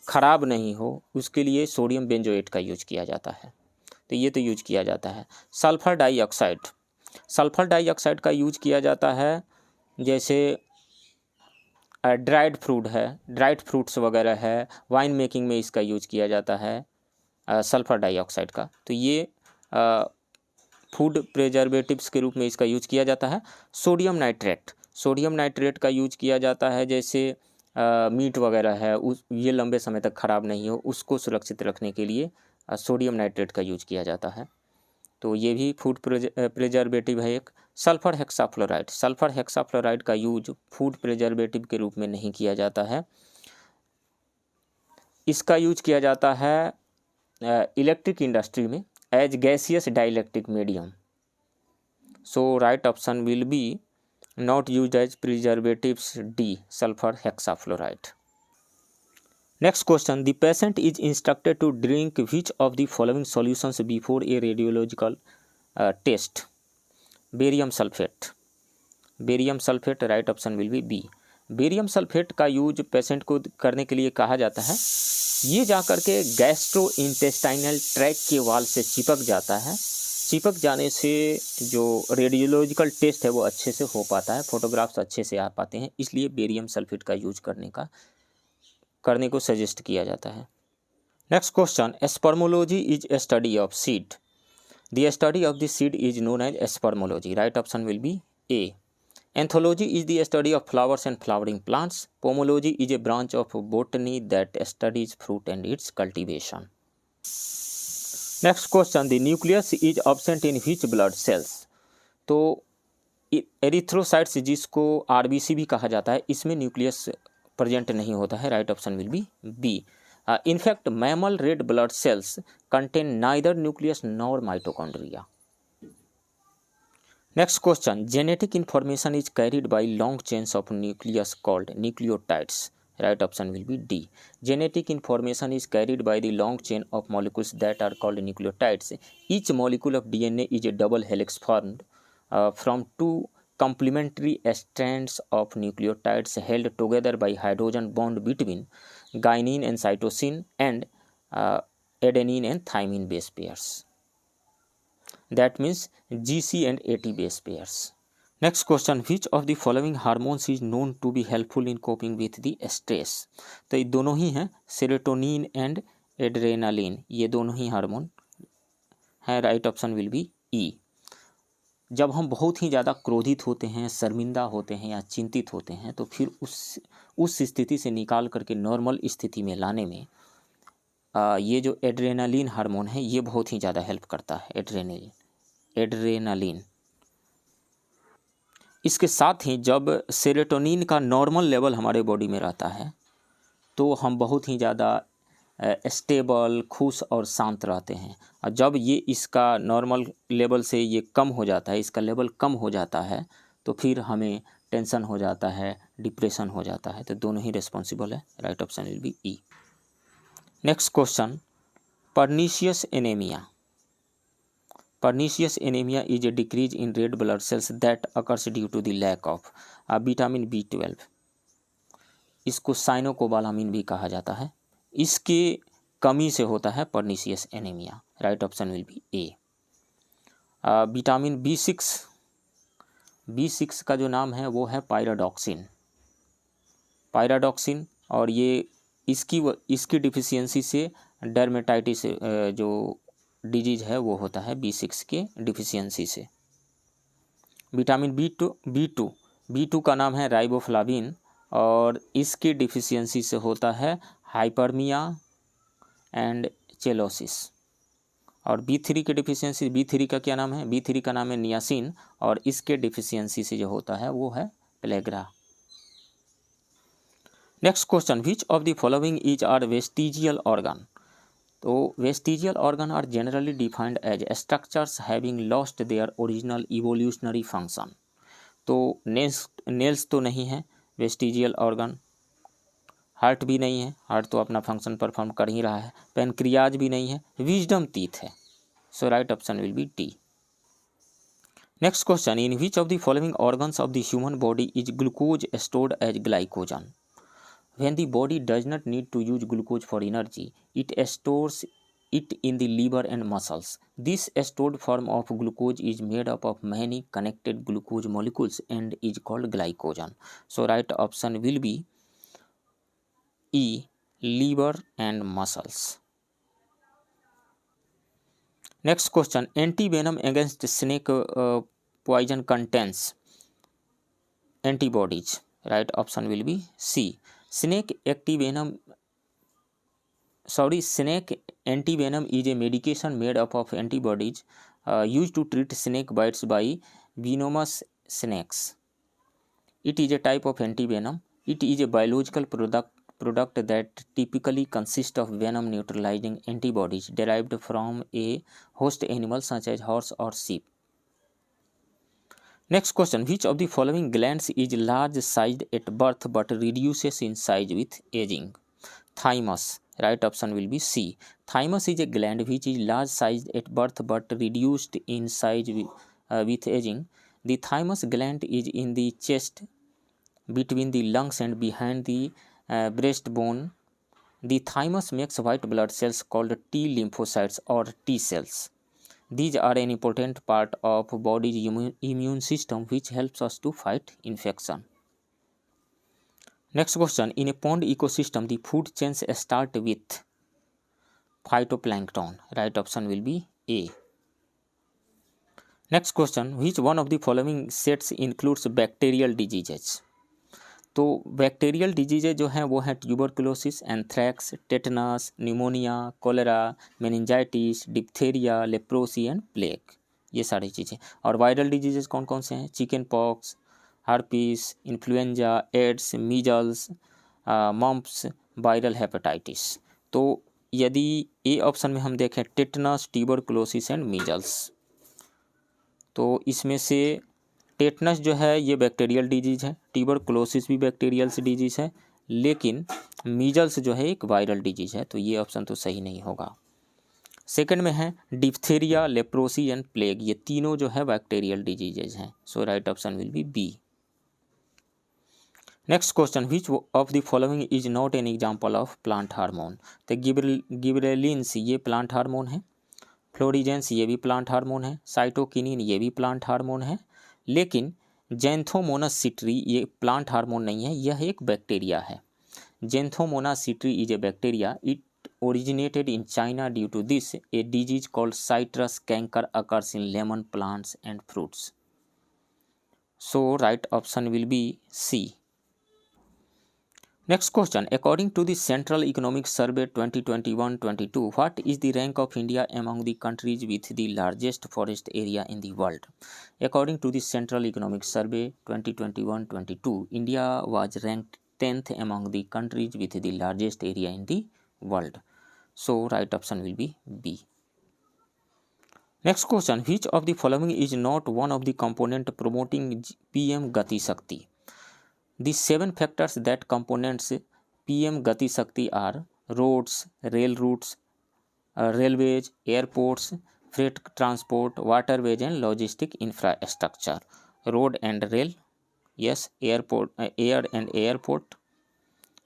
ख़राब नहीं हो, उसके लिए सोडियम बेंजोएट का यूज किया जाता है, तो ये तो यूज किया जाता है। सल्फर डाइऑक्साइड, सल्फर डाइऑक्साइड का यूज किया जाता है जैसे ड्राइड फ्रूट है, ड्राइड फ्रूट्स वगैरह है, वाइन मेकिंग में इसका यूज किया जाता है सल्फर डाइऑक्साइड का, तो ये फूड प्रिजर्वेटिव्स के रूप में इसका यूज किया जाता है। सोडियम नाइट्रेट, सोडियम नाइट्रेट का यूज किया जाता है जैसे मीट वगैरह है ये लंबे समय तक ख़राब नहीं हो, उसको सुरक्षित रखने के लिए सोडियम नाइट्रेट का यूज किया जाता है। तो ये भी फूड प्रिजर्वेटिव है एक। सल्फर हेक्साफ्लोराइड का यूज फूड प्रिजर्वेटिव के रूप में नहीं किया जाता है। इसका यूज किया जाता है इलेक्ट्रिक इंडस्ट्री में as gaseous dielectric medium. So right option will be not used as preservatives, D, sulfur hexafluoride. Next question, the patient is instructed to drink which of the following solutions before a radiological test? Barium sulfate, right option will be B. Barium sulphate का use patient को करने के लिए कहा जाता है। ये जाकर के गैस्ट्रो इंटेस्टाइनल ट्रैक के वाल से चिपक जाता है। चिपक जाने से जो रेडियोलॉजिकल टेस्ट है वो अच्छे से हो पाता है, फोटोग्राफ्स अच्छे से आ पाते हैं, इसलिए बेरियम सल्फेट का यूज करने को सजेस्ट किया जाता है। Next question, spermology is a study of seed. The study of the seed is known as spermology. Right option will be A. Anthology is the study of flowers and flowering plants. Pomology is a branch of botany that studies fruit and its cultivation. Next question, the nucleus is absent in which blood cells. तो erythrocytes जिसको RBC भी कहा जाता है, इसमें nucleus present नहीं होता है। Right option will be B. In fact mammal red blood cells contain neither nucleus nor mitochondria. Next question, genetic information is carried by long chains of nucleus called nucleotides. Right option will be D. Genetic information is carried by the long chain of molecules that are called nucleotides. Each molecule of DNA is a double helix formed from two complementary strands of nucleotides held together by hydrogen bond between guanine and cytosine and adenine and thymine base pairs. That means GC and AT base pairs. Next question, which of the following hormones is known to be helpful in coping with the stress. तो ये दोनों ही हैं, serotonin and adrenaline, ये दोनों ही hormone हैं। Right option will be E. जब हम बहुत ही ज़्यादा क्रोधित होते हैं, शर्मिंदा होते हैं या चिंतित होते हैं, तो फिर उस स्थिति से निकाल करके नॉर्मल स्थिति में लाने में ये जो एड्रेनालिन हार्मोन है ये बहुत ही ज़्यादा हेल्प करता है। एड्रेनालिन। इसके साथ ही जब सेरोटोनिन का नॉर्मल लेवल हमारे बॉडी में रहता है तो हम बहुत ही ज़्यादा स्टेबल, खुश और शांत रहते हैं। और जब ये इसका नॉर्मल लेवल से ये कम हो जाता है, इसका लेवल कम हो जाता है, तो फिर हमें टेंशन हो जाता है, डिप्रेशन हो जाता है। तो दोनों ही रिस्पॉन्सिबल है। Right option will be E. Next question, pernicious anaemia. Pernicious anemia is a decrease in red blood cells that occurs due to the lack of vitamin B12. इसको साइनोकोबालामिन भी कहा जाता है। इसके कमी से होता है pernicious anaemia. Right option will be A. Vitamin B6 का जो नाम है वो है पायराडॉक्सिन, और ये इसकी डिफिशियंसी से डर्मेटाइटिस जो डिजीज है वो होता है B6 के डिफिशियंसी से। विटामिन B2 का नाम है राइबोफ्लाविन, और इसकी डिफिशियंसी से होता है हाइपरमिया एंड चेलोसिस। और B3 की डिफिशियंसी, B3 का क्या नाम है? B3 का नाम है नियासिन, और इसके डिफिशियंसी से जो होता है वो है प्लेग्रा। Next question, which of the following is are vestigial organ. तो vestigial organ are generally defined as structures having lost their original evolutionary function. तो नेल्स तो नहीं है वेस्टिजियल ऑर्गन, हार्ट भी नहीं है, हार्ट तो अपना फंक्शन परफॉर्म कर ही रहा है, पेनक्रियाज भी नहीं है, विजडम टीथ है। So right option will be D. Next question, in which of the following organs of the human body is glucose stored as glycogen. When the body does not need to use glucose for energy, it stores it in the liver and muscles. This stored form of glucose is made up of many connected glucose molecules and is called glycogen. So right option will be E, liver and muscles. Next question, antivenom against snake poison contains antibodies. Right option will be C. Snake antivenom is a medication made up of antibodies used to treat snake bites by venomous snakes. It is a type of antivenom. It is a biological product that typically consists of venom neutralizing antibodies derived from a host animal such as horse or sheep. Next question, which of the following glands is large sized at birth but reduces in size with aging? Thymus. Right option will be C. Thymus is a gland which is large sized at birth but reduced in size with aging. The thymus gland is in the chest, between the lungs and behind the breastbone. The thymus makes white blood cells called T lymphocytes or T cells. These are an important part of body's immune system which helps us to fight infection. Next question, in a pond ecosystem the food chains start with phytoplankton. Right option will be A. Next question, which one of the following sets includes bacterial diseases? तो bacterial diseases जो हैं वो हैं tuberculosis, anthrax, tetanus, pneumonia, cholera, meningitis, diphtheria, leprosy and plague, ये सारी चीज़ें। और viral diseases कौन कौन से हैं? Chicken pox, herpes, influenza, AIDS, measles, mumps, viral hepatitis. तो यदि ए ऑप्शन में हम देखें टेटनस, ट्यूबरकुलोसिस एंड मीजल्स, तो इसमें से टेटनस जो है ये बैक्टीरियल डिजीज़ है, ट्यूबरकुलोसिस भी बैक्टीरियल डिजीज़ है, लेकिन मीजल्स जो है एक वायरल डिजीज़ है, तो ये ऑप्शन तो सही नहीं होगा। सेकंड में है डिप्थेरिया, लेप्रोसी एंड प्लेग, ये तीनों जो है बैक्टीरियल डिजीजेज हैं, so right option will be B. Next question, which of the following is not an example of plant hormone? तो गिबरेलिन्स ये प्लांट हार्मोन है, फ्लोरिजेंस ये भी प्लांट हार्मोन है, साइटोकिनिन ये भी प्लांट हार्मोन है, लेकिन जेंथोमोनास सिट्री ये प्लांट हार्मोन नहीं है, यह एक बैक्टीरिया है। Xanthomonas citri is a bacteria, it originated in China. Due to this, a disease called citrus canker occurs in lemon plants and fruits. So right option will be C. Next question, according to the Central Economic Survey 2021-22, what is the rank of India among the countries with the largest forest area in the world? According to the Central Economic Survey 2021-22, India was ranked 10th among the countries with the largest area in the world. So right option will be B. Next question, which of the following is not one of the component promoting PM Gati Shakti? The 7 factors that components PM Gati Shakti are roads, rail routes, railways, airports, freight transport, waterways and logistic infrastructure. Road and rail, yes. Airport, air and airport,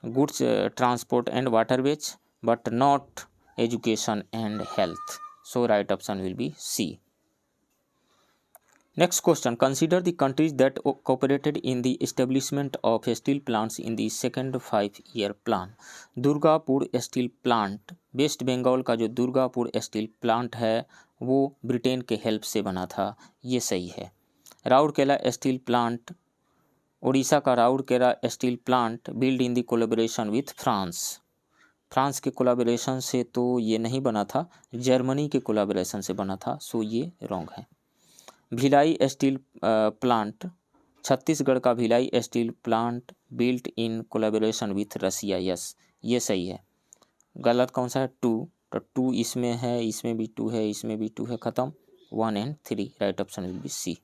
goods transport and waterways, but not education and health. So right option will be C. Next question, consider the countries that cooperated in the establishment of steel plants in the second 5-year plan. Durgapur steel plant, West Bengal का जो Durgapur steel plant है वो Britain के help से बना था, ये सही है। राउरकेला स्टील प्लांट, उड़ीसा का Rourkela steel plant build in the collaboration with France के कोलैबोरेशन से तो ये नहीं बना था, जर्मनी के कोलैबोरेशन से बना था, सो ये रॉन्ग है। भिलाई स्टील प्लांट, छत्तीसगढ़ का Bhilai steel plant built in collaboration with Russia, yes ये सही है। गलत कौन सा है? 2, तो 2 इसमें है, इसमें भी 2 है, इसमें भी 2 है, खत्म। 1 and 3, right option will be C.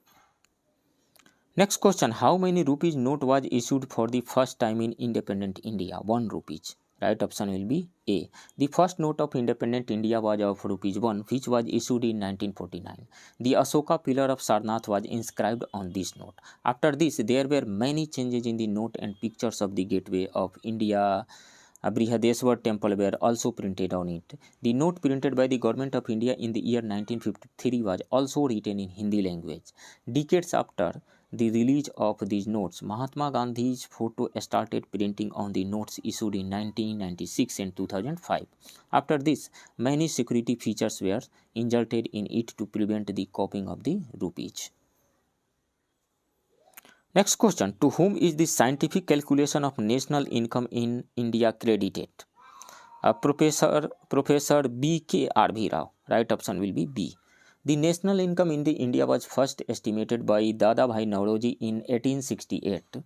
Next question, how many rupees note was issued for the first time in independent India? 1 rupees, right option will be A. The first note of independent India was of ₹1, which was issued in 1949. The Ashoka pillar of Sarnath was inscribed on this note. After this, there were many changes in the note and pictures of the gateway of India, Brihadeshwar temple were also printed on it. The note printed by the government of India in the year 1953 was also written in Hindi language. Decades after the release of these notes, Mahatma Gandhi's photo started printing on the notes issued in 1996 and 2005. After this, many security features were inserted in it to prevent the copying of the rupees. Next question, to whom is the scientific calculation of national income in India credited? Professor B.K. R.V. Rao. Right option will be B. The national income in the India was first estimated by Dadabhai Naoroji in 1868.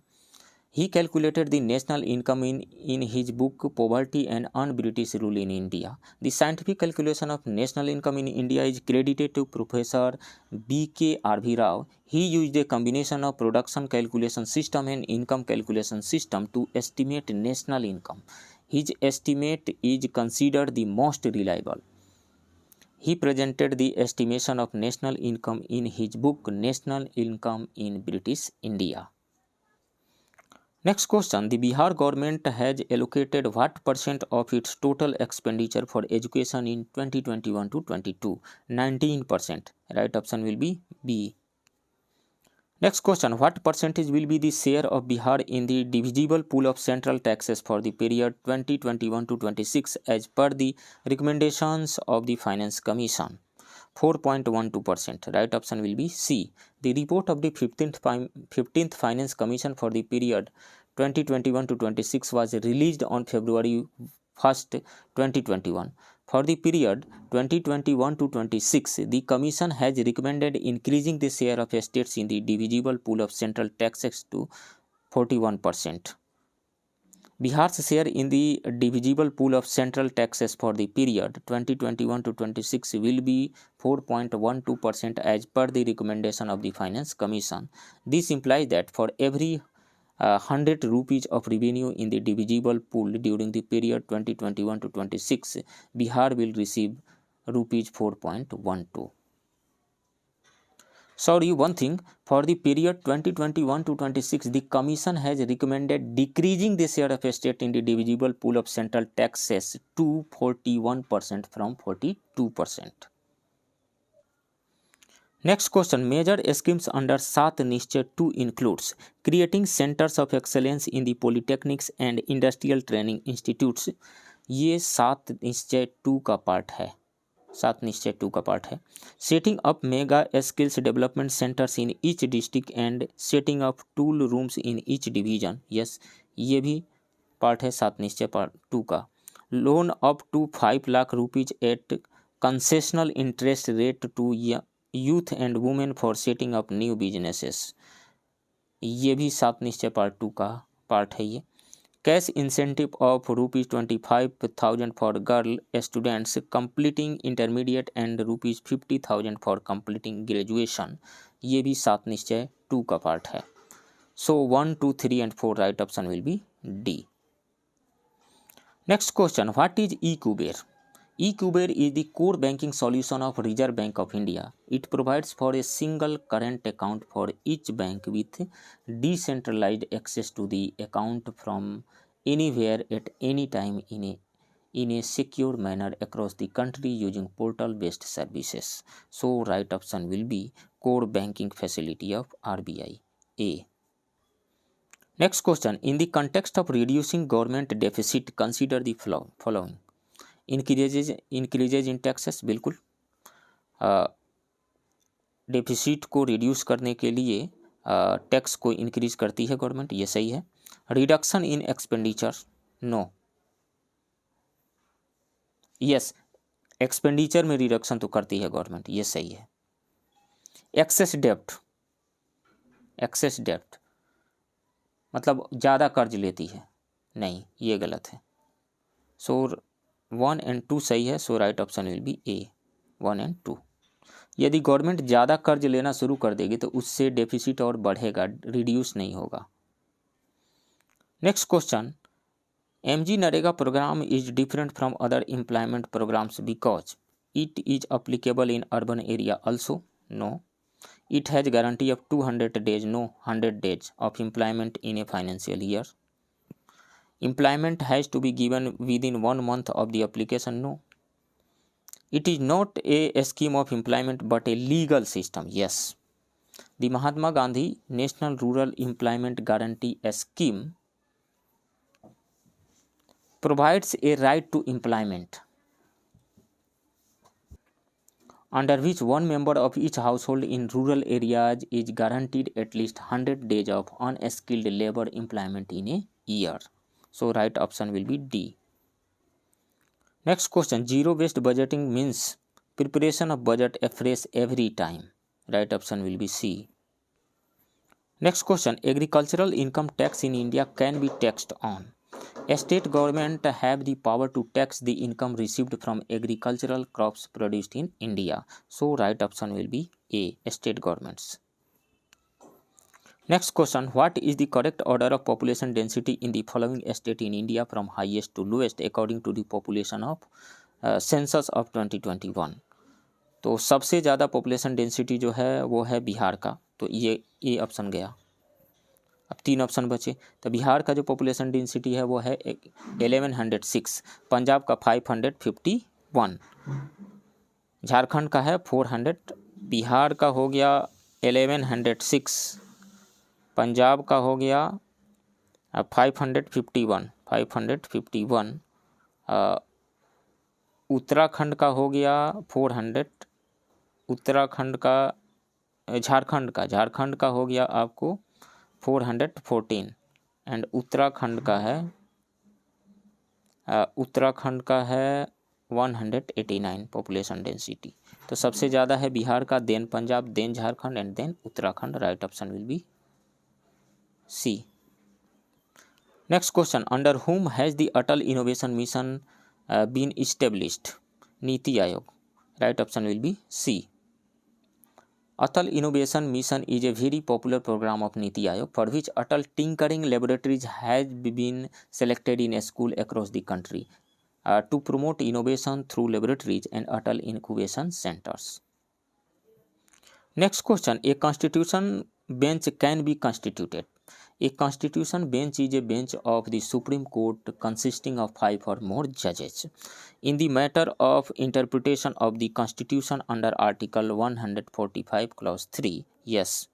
He calculated the national income in his book Poverty and Un-British Rule in India. The scientific calculation of national income in India is credited to Professor B.K. R.V. Rao. He used a combination of production calculation system and income calculation system to estimate national income. His estimate is considered the most reliable. He presented the estimation of national income in his book National Income in British India. Next question, the Bihar government has allocated what percent of its total expenditure for education in 2021 to 22? 19%. Right option will be B. Next question, what percentage will be the share of Bihar in the divisible pool of central taxes for the period 2021 to 26 as per the recommendations of the Finance Commission? 4.12%. Right option will be C. The report of the 15th Finance Commission for the period 2021 to 26 was released on February 1st, 2021. For the period 2021 to 26, the Commission has recommended increasing the share of states in the divisible pool of central taxes to 41%. Bihar's share in the divisible pool of central taxes for the period 2021 to 26 will be 4.12% as per the recommendation of the Finance Commission. This implies that for every 100 rupees of revenue in the divisible pool during the period 2021 to 26, Bihar will receive rupees 4.12. Sorry, one thing, for the period 2021 to 26, the Commission has recommended decreasing the share of state in the divisible pool of central taxes to 41% from 42%. Next question, major schemes under Sat Nischay 2 includes creating centers of excellence in the polytechnics and industrial training institutes. ये सात निश्चय 2 का part है, सात निश्चय 2 का part है. Setting up mega skills development centres in each district and setting up tool rooms in each division. Yes, ये भी part है Saat Nishchay part 2 का. Loan up to 5 lakh rupees at concessional interest rate to youth and women for setting up new businesses. ये भी Saat Nishchay part 2 का part है. ये cash incentive of ₹25,000 for girl students completing intermediate and ₹50,000 for completing graduation. ये भी सात निश्चय 2 का part है. So 1, 2, 3 and 4 right option will be D. Next question, what is eKuber? E-Kuber is the core banking solution of Reserve Bank of India. It provides for a single current account for each bank with decentralized access to the account from anywhere at any time in a secure manner across the country using portal-based services. So, right option will be core banking facility of RBI. A. Next question, in the context of reducing government deficit, consider the following. Increases in taxes, बिल्कुल. Deficit को reduce करने के लिए tax को increase करती है government, ये सही है. Reduction in expenditure, no. Yes, expenditure में रिडक्शन तो करती है गवर्नमेंट, ये सही है. एक्सेस डेप्ट मतलब ज़्यादा कर्ज लेती है, नहीं, ये गलत है. सो 1 एंड 2 सही है. So right option will be A, 1 and 2. यदि गवर्नमेंट ज़्यादा कर्ज लेना शुरू कर देगी तो उससे डेफिसिट और बढ़ेगा, रिड्यूस नहीं होगा. Next question, MG NREGA programme is different from other employment programmes because it is applicable in urban area also, no. It has guarantee of 200 days, no. 100 days of employment in a financial year. Employment has to be given within 1 month of the application, no. It is not a scheme of employment but a legal system, yes. The Mahatma Gandhi National Rural Employment Guarantee Scheme provides a right to employment under which one member of each household in rural areas is guaranteed at least 100 days of unskilled labor employment in a year. So right option will be D. Next question, zero based budgeting means preparation of budget afresh every time. Right option will be C. Next question, agricultural income tax in India can be taxed on. A state government have the power to tax the income received from agricultural crops produced in India. So right option will be A, state governments. Next question, what is the correct order of population density in the following state in India from highest to lowest according to the population of census of 2021? तो सबसे ज़्यादा population density जो है वो है बिहार का, तो ये ऑप्शन गया। अब 3 ऑप्शन बचे, तो बिहार का जो पॉपुलेशन डेंसिटी है वो है 1106, पंजाब का 551, झारखंड का है 400, बिहार का हो गया 1106, पंजाब का हो गया 551, उत्तराखंड का हो गया 400, उत्तराखंड का झारखंड का हो गया आपको 414 एंड उत्तराखंड का है 189 पॉपुलेशन डेंसिटी। तो सबसे ज़्यादा है बिहार का, then Punjab, then Jharkhand and then Uttarakhand. Right option will be C. Next question, under whom has the Atal innovation mission been established? NITI Aayog. Right option will be C. Atal Innovation Mission is a very popular program of Niti Aayog for which Atal Tinkering Laboratories has been selected in a school across the country to promote innovation through laboratories and Atal incubation centers. Next question, a constitution bench can be constituted. A constitution bench is a bench of the Supreme Court consisting of 5 or more judges in the matter of interpretation of the Constitution under Article 145 Clause 3. Yes.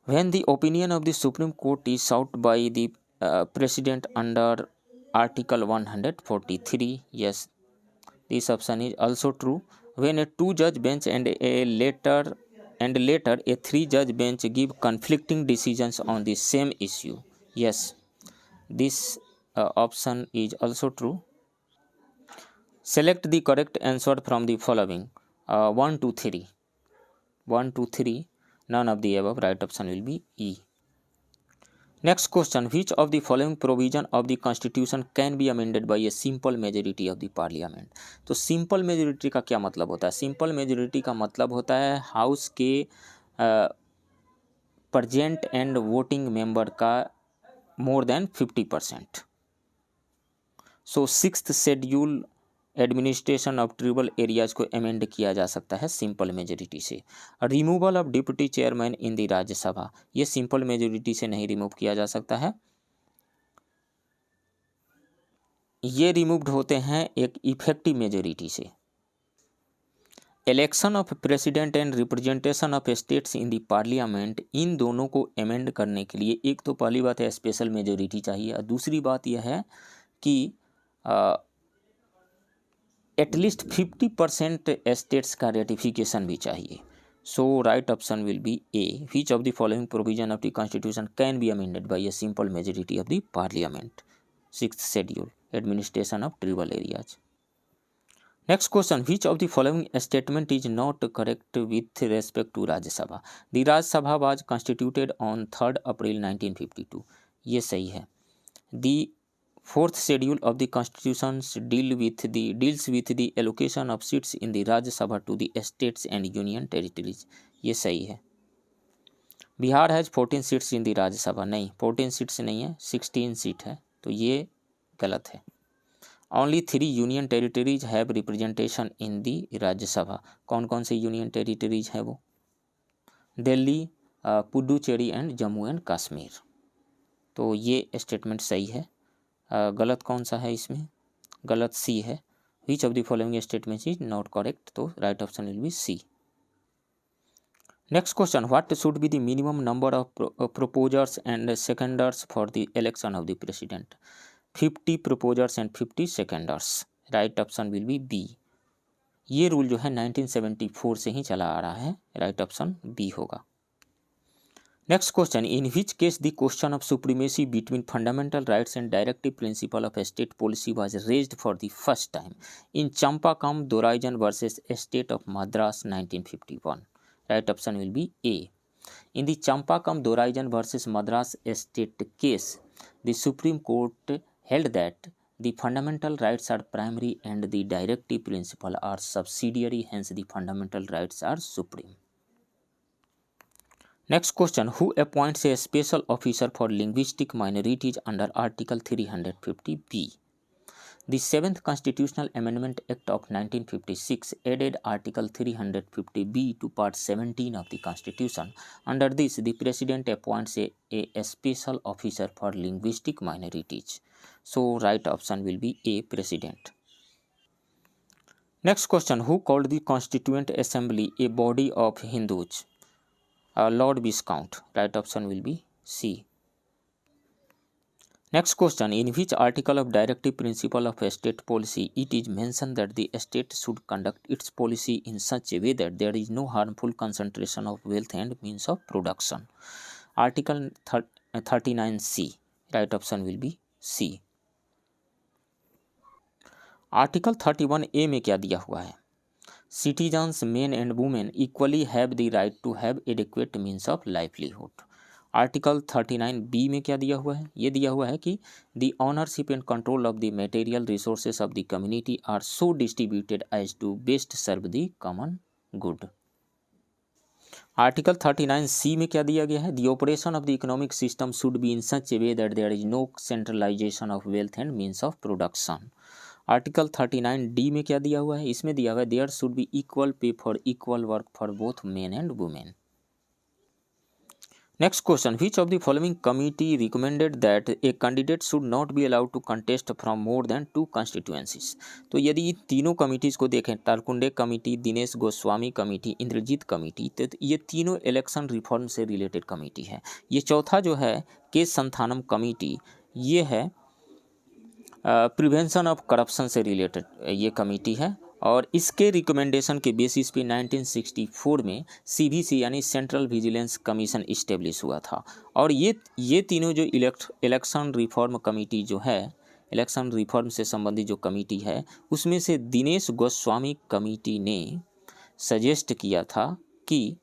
When the opinion of the Supreme Court is sought by the President under Article 143. Yes, this option is also true. When a 2-judge bench and later a 3-judge bench give conflicting decisions on the same issue. Yes, this option is also true. Select the correct answer from the following. 1, 2, 3. 1, 2, 3. None of the above. Right option will be E. Next question, which of the following provision of the constitution can be amended by a simple majority of the parliament? तो simple majority का क्या मतलब होता है? Simple majority का मतलब होता है हाउस के प्रेजेंट एंड वोटिंग मेंबर का more then 50%। So 6th schedule administration of tribal areas को अमेंड किया जा सकता है सिंपल मेजोरिटी से। Removal of deputy chairman in the Rajya Sabha, ये सिंपल मेजोरिटी से नहीं रिमूव किया जा सकता है, ये रिमूव्ड होते हैं एक इफेक्टिव मेजोरिटी से। Election of president and representation of states in the parliament, इन दोनों को अमेंड करने के लिए एक तो पहली बात है स्पेशल मेजोरिटी चाहिए, और दूसरी बात यह है कि एटलीस्ट 50% स्टेट्स का रेटिफिकेशन भी चाहिए। सो right option will be A, which of the following provision of the constitution can be amended bye a simple majority of the parliament. 6th schedule administration of tribal areas. Next question, which of the following statement is not correct with respect to Rajya Sabha? The Rajya Sabha was constituted on 3 अप्रैल 1952, ये सही है। The 4th schedule of the constitution deals with the allocation of seats in the Rajya Sabha to the states and union territories, ये सही है। Bihar has 14 seats in the Rajya Sabha, नहीं 14 seats नहीं है, 16 seat है, तो ये गलत है। Only 3 union territories have representation in the Rajya Sabha. कौन कौन से यूनियन टेरिटरीज हैं वो? Delhi, Puducherry and Jammu and Kashmir. तो ये स्टेटमेंट सही है। गलत कौन सा है इसमें? गलत सी है। Which of the following statements is not correct? तो right option will be C. Next question, what should be the minimum number of proposers and seconders for the election of the president? 50 proposers and 50 seconders. Right option will be B. ये rule जो है 1974 से ही चला आ रहा है। Right option B होगा। Next question, in which case the question of supremacy between fundamental rights and directive principle of state policy was raised for the first time in Champakam Dorairajan versus state of Madras 1951? Right option will be A. In the Champakam Doraisen versus Madras State case, the Supreme Court held that the fundamental rights are primary and the directive principle are subsidiary, hence the fundamental rights are supreme. Next question, who appoints a special officer for linguistic minorities under Article 350B? The 7th Constitutional Amendment Act of 1956 added Article 350B to Part 17 of the Constitution. Under this, the President appoints a special officer for linguistic minorities. So, right option will be A, President. Next question, who called the Constituent Assembly a body of Hindus? Lord Viscount. Right option will be C. Next question, in which article of directive principle of state policy it is mentioned that the state should conduct its policy in such a way that there is no harmful concentration of wealth and means of production? Article 39C. Right option will be C. Article 31A में क्या दिया हुआ है? Citizens men and women equally have the right to have adequate means of livelihood. Article 39B में क्या दिया हुआ है? ये दिया हुआ है कि the ownership and control of the material resources of the community are so distributed as to best serve the common good. Article 39C में क्या दिया गया है? The operation of the economic system should be in such a way that there is no centralisation of wealth and means of production. Article 39D में क्या दिया हुआ है? इसमें दिया हुआ है there should be equal pay for equal work for both men and women. Next question, which of the following committee recommended that a candidate should not be allowed to contest from more than 2 constituencies? तो यदि तीनों committees को देखें, Tarkunde committee, Dinesh Goswami committee, Indrajit committee, तो ये तीनों election reform से related committee है। ये चौथा जो है के संथानम कमिटी, ये है प्रिवेंशन ऑफ करप्शन से रिलेटेड ये कमेटी है और इसके रिकमेंडेशन के बेसिस पे 1964 में CVC यानी सेंट्रल विजिलेंस कमीशन इस्टेब्लिश हुआ था। और ये तीनों जो इलेक्शन रिफॉर्म कमेटी जो है, इलेक्शन रिफॉर्म से संबंधित जो कमेटी है, उसमें से दिनेश गोस्वामी कमेटी ने सजेस्ट किया था कि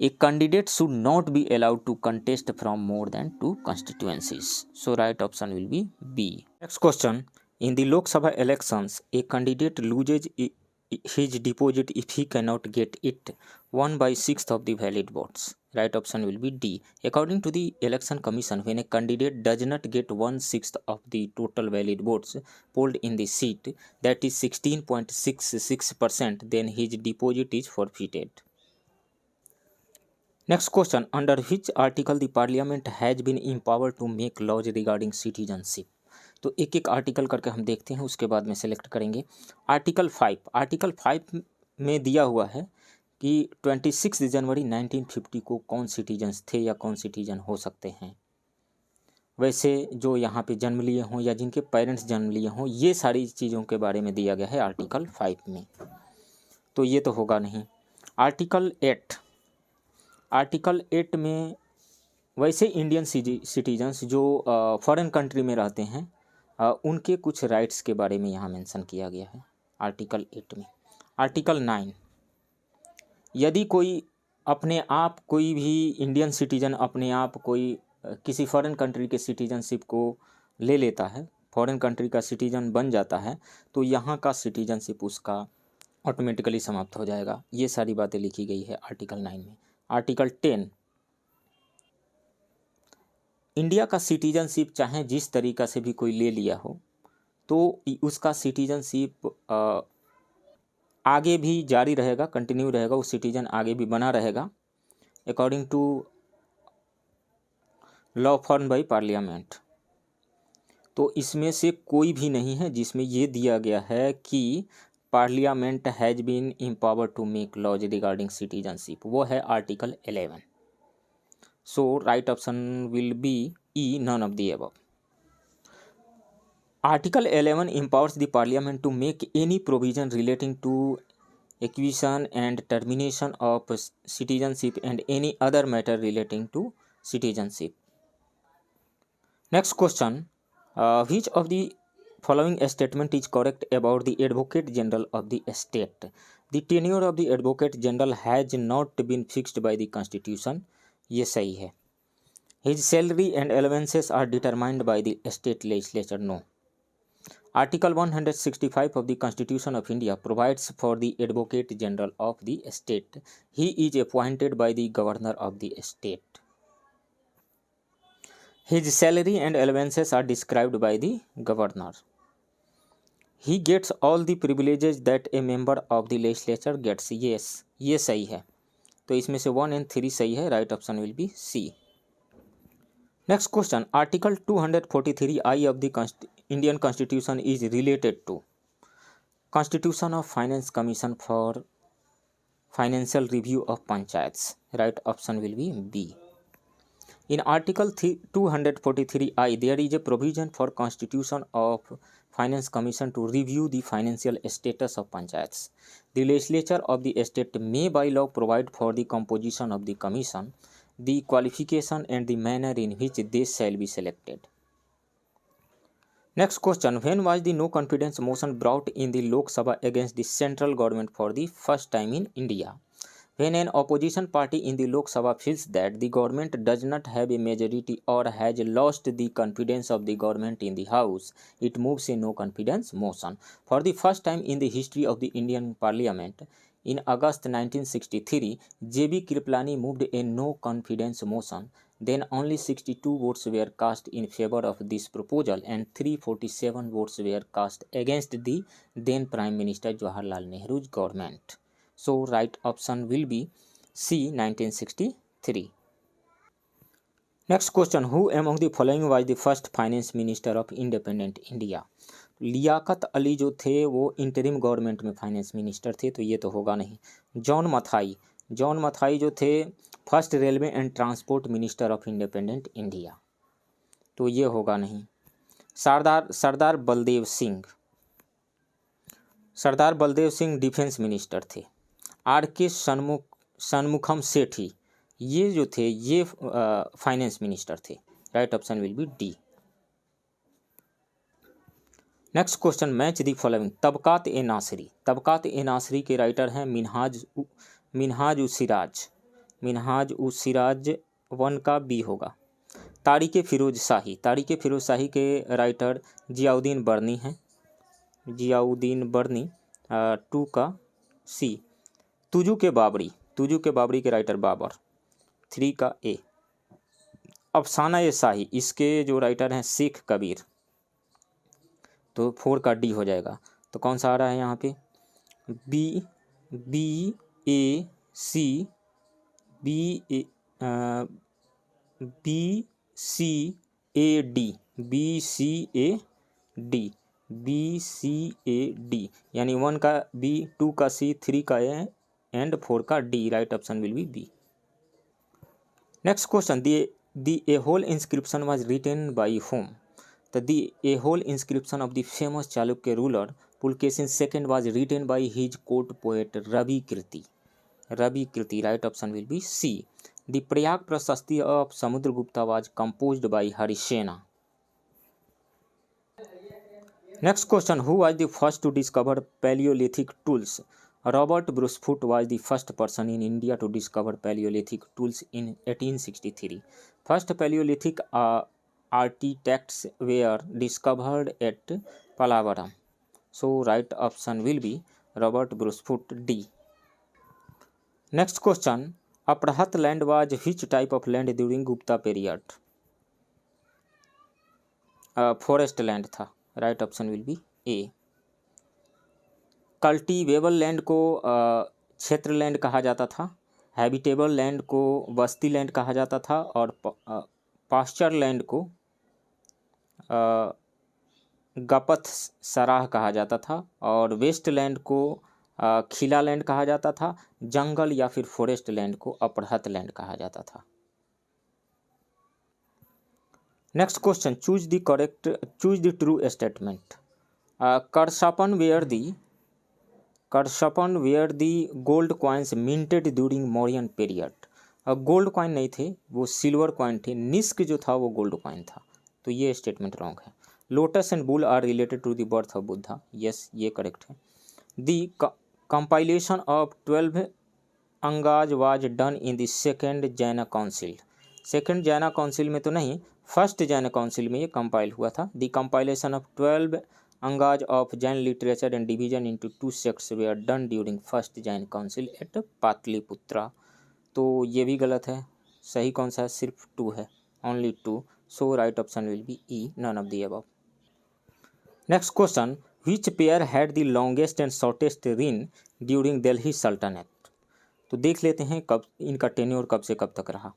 a candidate should not be allowed to contest from more than 2 constituencies. So right option will be B. Next question, in the Lok Sabha elections, a candidate loses his deposit if he cannot get it 1/6 of the valid votes. Right option will be D. According to the Election Commission, when a candidate does not get 1/6 of the total valid votes polled in the seat, that is 16.66%, then his deposit is forfeited. Next question, under which article the parliament has been empowered to make laws regarding citizenship? तो एक एक article करके हम देखते हैं, उसके बाद में सेलेक्ट करेंगे। आर्टिकल 5 में दिया हुआ है कि 26 जनवरी 1950 को कौन सिटीजन्स थे या कौन सिटीजन हो सकते हैं। वैसे जो यहाँ पे जन्म लिए हों या जिनके पेरेंट्स जन्म लिए हों, ये सारी चीज़ों के बारे में दिया गया है आर्टिकल 5 में, तो ये तो होगा नहीं। आर्टिकल 8 में वैसे इंडियन सिटीजन्स जो फॉरेन कंट्री में रहते हैं उनके कुछ राइट्स के बारे में यहाँ मेंशन किया गया है आर्टिकल 8 में। आर्टिकल 9, यदि कोई अपने आप कोई भी इंडियन सिटीजन अपने आप कोई किसी फॉरेन कंट्री के सिटीजनशिप को ले लेता है, फॉरेन कंट्री का सिटीजन बन जाता है, तो यहाँ का सिटीजनशिप उसका ऑटोमेटिकली समाप्त हो जाएगा। ये सारी बातें लिखी गई है आर्टिकल 9 में। आर्टिकल 10, इंडिया का सिटीजनशिप चाहे जिस तरीक़ा से भी कोई ले लिया हो तो उसका सिटीजनशिप आगे भी जारी रहेगा, कंटिन्यू रहेगा, वो सिटीजन आगे भी बना रहेगा according to law form by parliament. तो इसमें से कोई भी नहीं है जिसमें ये दिया गया है कि parliament has been empowered to make laws regarding citizenship, वो है article 11। So right option will be E, none of the above. Article 11 empowers the Parliament to make any provision relating to acquisition and termination of citizenship and any other matter relating to citizenship. Next question, which of the following statement is correct about the Advocate General of the state? The tenure of the Advocate General has not been fixed by the Constitution. ये सही है. His salary and allowances are determined by the state legislature. No. Article 165 of the Constitution of India provides for the Advocate General of the state. He is appointed by the Governor of the state. His salary and allowances are described by the Governor. He gets all the privileges that a member of the legislature gets. Yes, ये सही है. तो इसमें से 1 and 3 सही है. Right option will be C. Next question, Article 243I of the Indian Constitution is related to Constitution of Finance Commission for Financial Review of Panchayats. Right option will be B. In Article 243I, there is a provision for Constitution of Finance Commission to review the financial status of panchayats. The legislature of the state may by law provide for the composition of the commission, the qualification and the manner in which they shall be selected. Next question, when was the no confidence motion brought in the Lok Sabha against the central government for the first time in India? When an opposition party in the Lok Sabha feels that the government does not have a majority or has lost the confidence of the government in the House, it moves a no confidence motion. For the first time in the history of the Indian Parliament, in August 1963, J.B. Kriplani moved a no confidence motion. Then only 62 votes were cast in favor of this proposal and 347 votes were cast against the then Prime Minister Jawaharlal Nehru's government. So right option will be C, 1963. Next question, who among the following was the first finance minister of independent India? Liaquat Ali जो थे वो interim government में finance minister थे, तो ये तो होगा नहीं. जॉन मथाई जो थे first railway and transport minister of independent India, तो ये होगा नहीं. सरदार बलदेव सिंह डिफेंस मिनिस्टर थे. R.K. शनमुखम सेठी ये जो थे ये फाइनेंस मिनिस्टर थे. Right option will be D. Next question, match the following. Tabaqat e Nasiri के राइटर हैं मिनहाज उ सिराज 1 का बी होगा. तारीक़ फिरोज शाही के राइटर जियाउद्दीन बर्नी 2 का सी. तुजू के बाबरी के राइटर बाबर 3 का ए. अफसाना ए शाही इसके जो राइटर हैं शेख कबीर, तो 4 का डी हो जाएगा. तो कौन सा आ रहा है यहाँ पे? बी सी ए डी यानी 1 का बी, 2 का सी, 3 का ए एंड 4 का D. Right option will be B. Next question, the a whole inscription was written by whom? The a whole inscription of the famous Chalukya ruler Pulkesin II was written by his court poet Ravi Kirti. Right option will be C. The Prayag Prasasti of Samudragupta was composed by Harisena. Next question, who was the first to discover Paleolithic tools? Robert Brucefoot was the first person in India to discover Paleolithic tools in 1863. First Paleolithic artifacts were discovered at Palavaram. So right option will be Robert Brucefoot D. Next question, Aprahat land was which type of land during Gupta period? Forest land था. Right option will be A. Cultivable land को क्षेत्र land कहा जाता था. Habitable land को बस्ती land कहा जाता था और पास्चर लैंड को गपथ सराह कहा जाता था और वेस्ट लैंड को खिला लैंड कहा जाता था. जंगल या फिर फॉरेस्ट लैंड को अपरहत लैंड कहा जाता था. Next question, choose the true statement. Karsapan were the gold coins minted during Mauryan period। Gold coin नहीं थे, वो सिल्वर कॉइन थे। निस्क जो था वो गोल्ड कॉइन था, तो ये स्टेटमेंट रॉन्ग है। Lotus and bull are related to the birth of Buddha, yes ये करेक्ट है। The compilation of 12 Angas was done in the second Jaina council. Second Jaina council में तो नहीं, फर्स्ट जैना काउंसिल में ये कंपाइल हुआ था। The compilation of 12 Angas of Jain literature and division into 2 sects were done during first Jain council at Pataliputra. तो ये भी गलत है। सही कौन सा है? सिर्फ 2 है, only 2। So right option will be E, none of the above. Next question, which pair had the longest and shortest reign during Delhi Sultanat. तो देख लेते हैं कब इनका टेन्योर कब से कब तक रहा।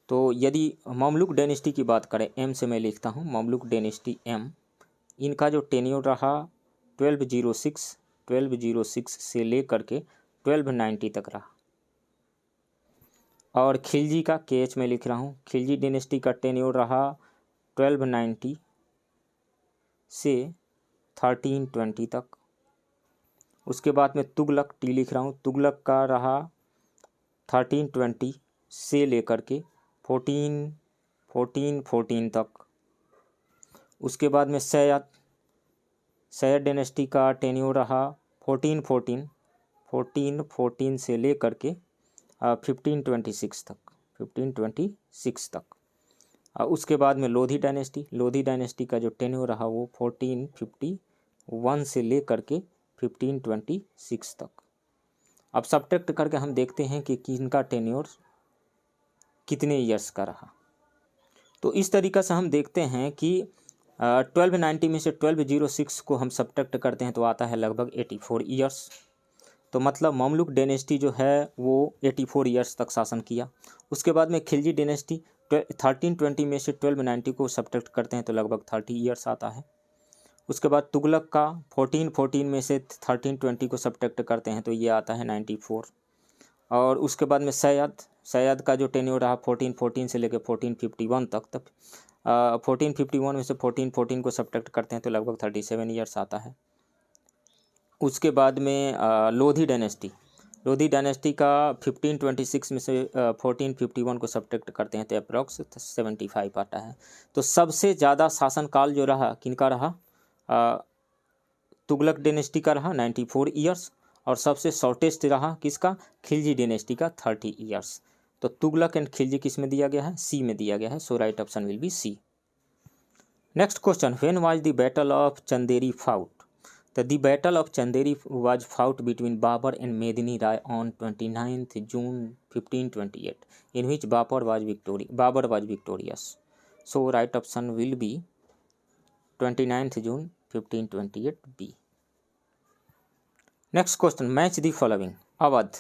तो यदि ममलुक डायनेस्टी की बात करें, एम से मैं लिखता हूँ, ममलुक डायनेस्टी एम, इनका जो टेन्योर रहा 1206 से लेकर के 1290 तक रहा। और खिलजी का, के एच में लिख रहा हूँ, खिलजी डायनेस्टी का टेन्योर रहा 1290 से 1320 तक। उसके बाद में तुगलक, टी लिख रहा हूँ, तुगलक का रहा 1320 से लेकर के 1414 तक। उसके बाद में सैयद डायनेस्टी का टेन्योर रहा 1414 से लेकर के 1526 तक। उसके बाद में लोधी डायनेस्टी का जो टेन्योर रहा वो 1451 से लेकर के 1526 तक। अब सब्ट्रैक्ट करके हम देखते हैं कि किनका टेन्योर कितने ईयर्स का रहा। तो इस तरीक़ा से हम देखते हैं कि 1290 में से 1206 को हम सब्ट्रैक्ट करते हैं तो आता है लगभग 84 ईयर्स। तो मतलब ममलुक डायनेस्टी जो है वो 84 ईयर्स तक शासन किया। उसके बाद में खिलजी डायनेस्टी 1320 में से 1290 को सब्ट्रैक्ट करते हैं तो लगभग 30 ईयर्स आता है। उसके बाद तुगलक का 1414 में से 1320 को सब्ट्रैक्ट करते हैं तो ये आता है 94। और उसके बाद में सैयद का जो टेन्योर रहा 1414 से लेकर 1451 तक 1451 में से 1414 को सब्ट्रैक्ट करते हैं तो लगभग 37 ईयर्स आता है। उसके बाद में लोधी डायनेस्टी का 1526 में से 1451 को सब्ट्रैक्ट करते हैं तो अप्रॉक्स 75 आता है। तो सबसे ज़्यादा शासनकाल जो रहा किनका रहा? तुगलक डायनेस्टी का रहा 94 ईयर्स। और सबसे शॉर्टेस्ट रहा किसका? खिलजी डायनेस्टी का 30 ईयर्स। तो तुगलक एंड खिलजी किस में दिया गया है? सी में दिया गया है। So right option will be C. Next question, when was the battle of Chanderi fought. The Battle of Chanderi was fought between Babur and Medini Rai on 29th June 1528, in which Babur was victorious. So right option will be 29th June 1528 B. Next question, match the following. Awadh,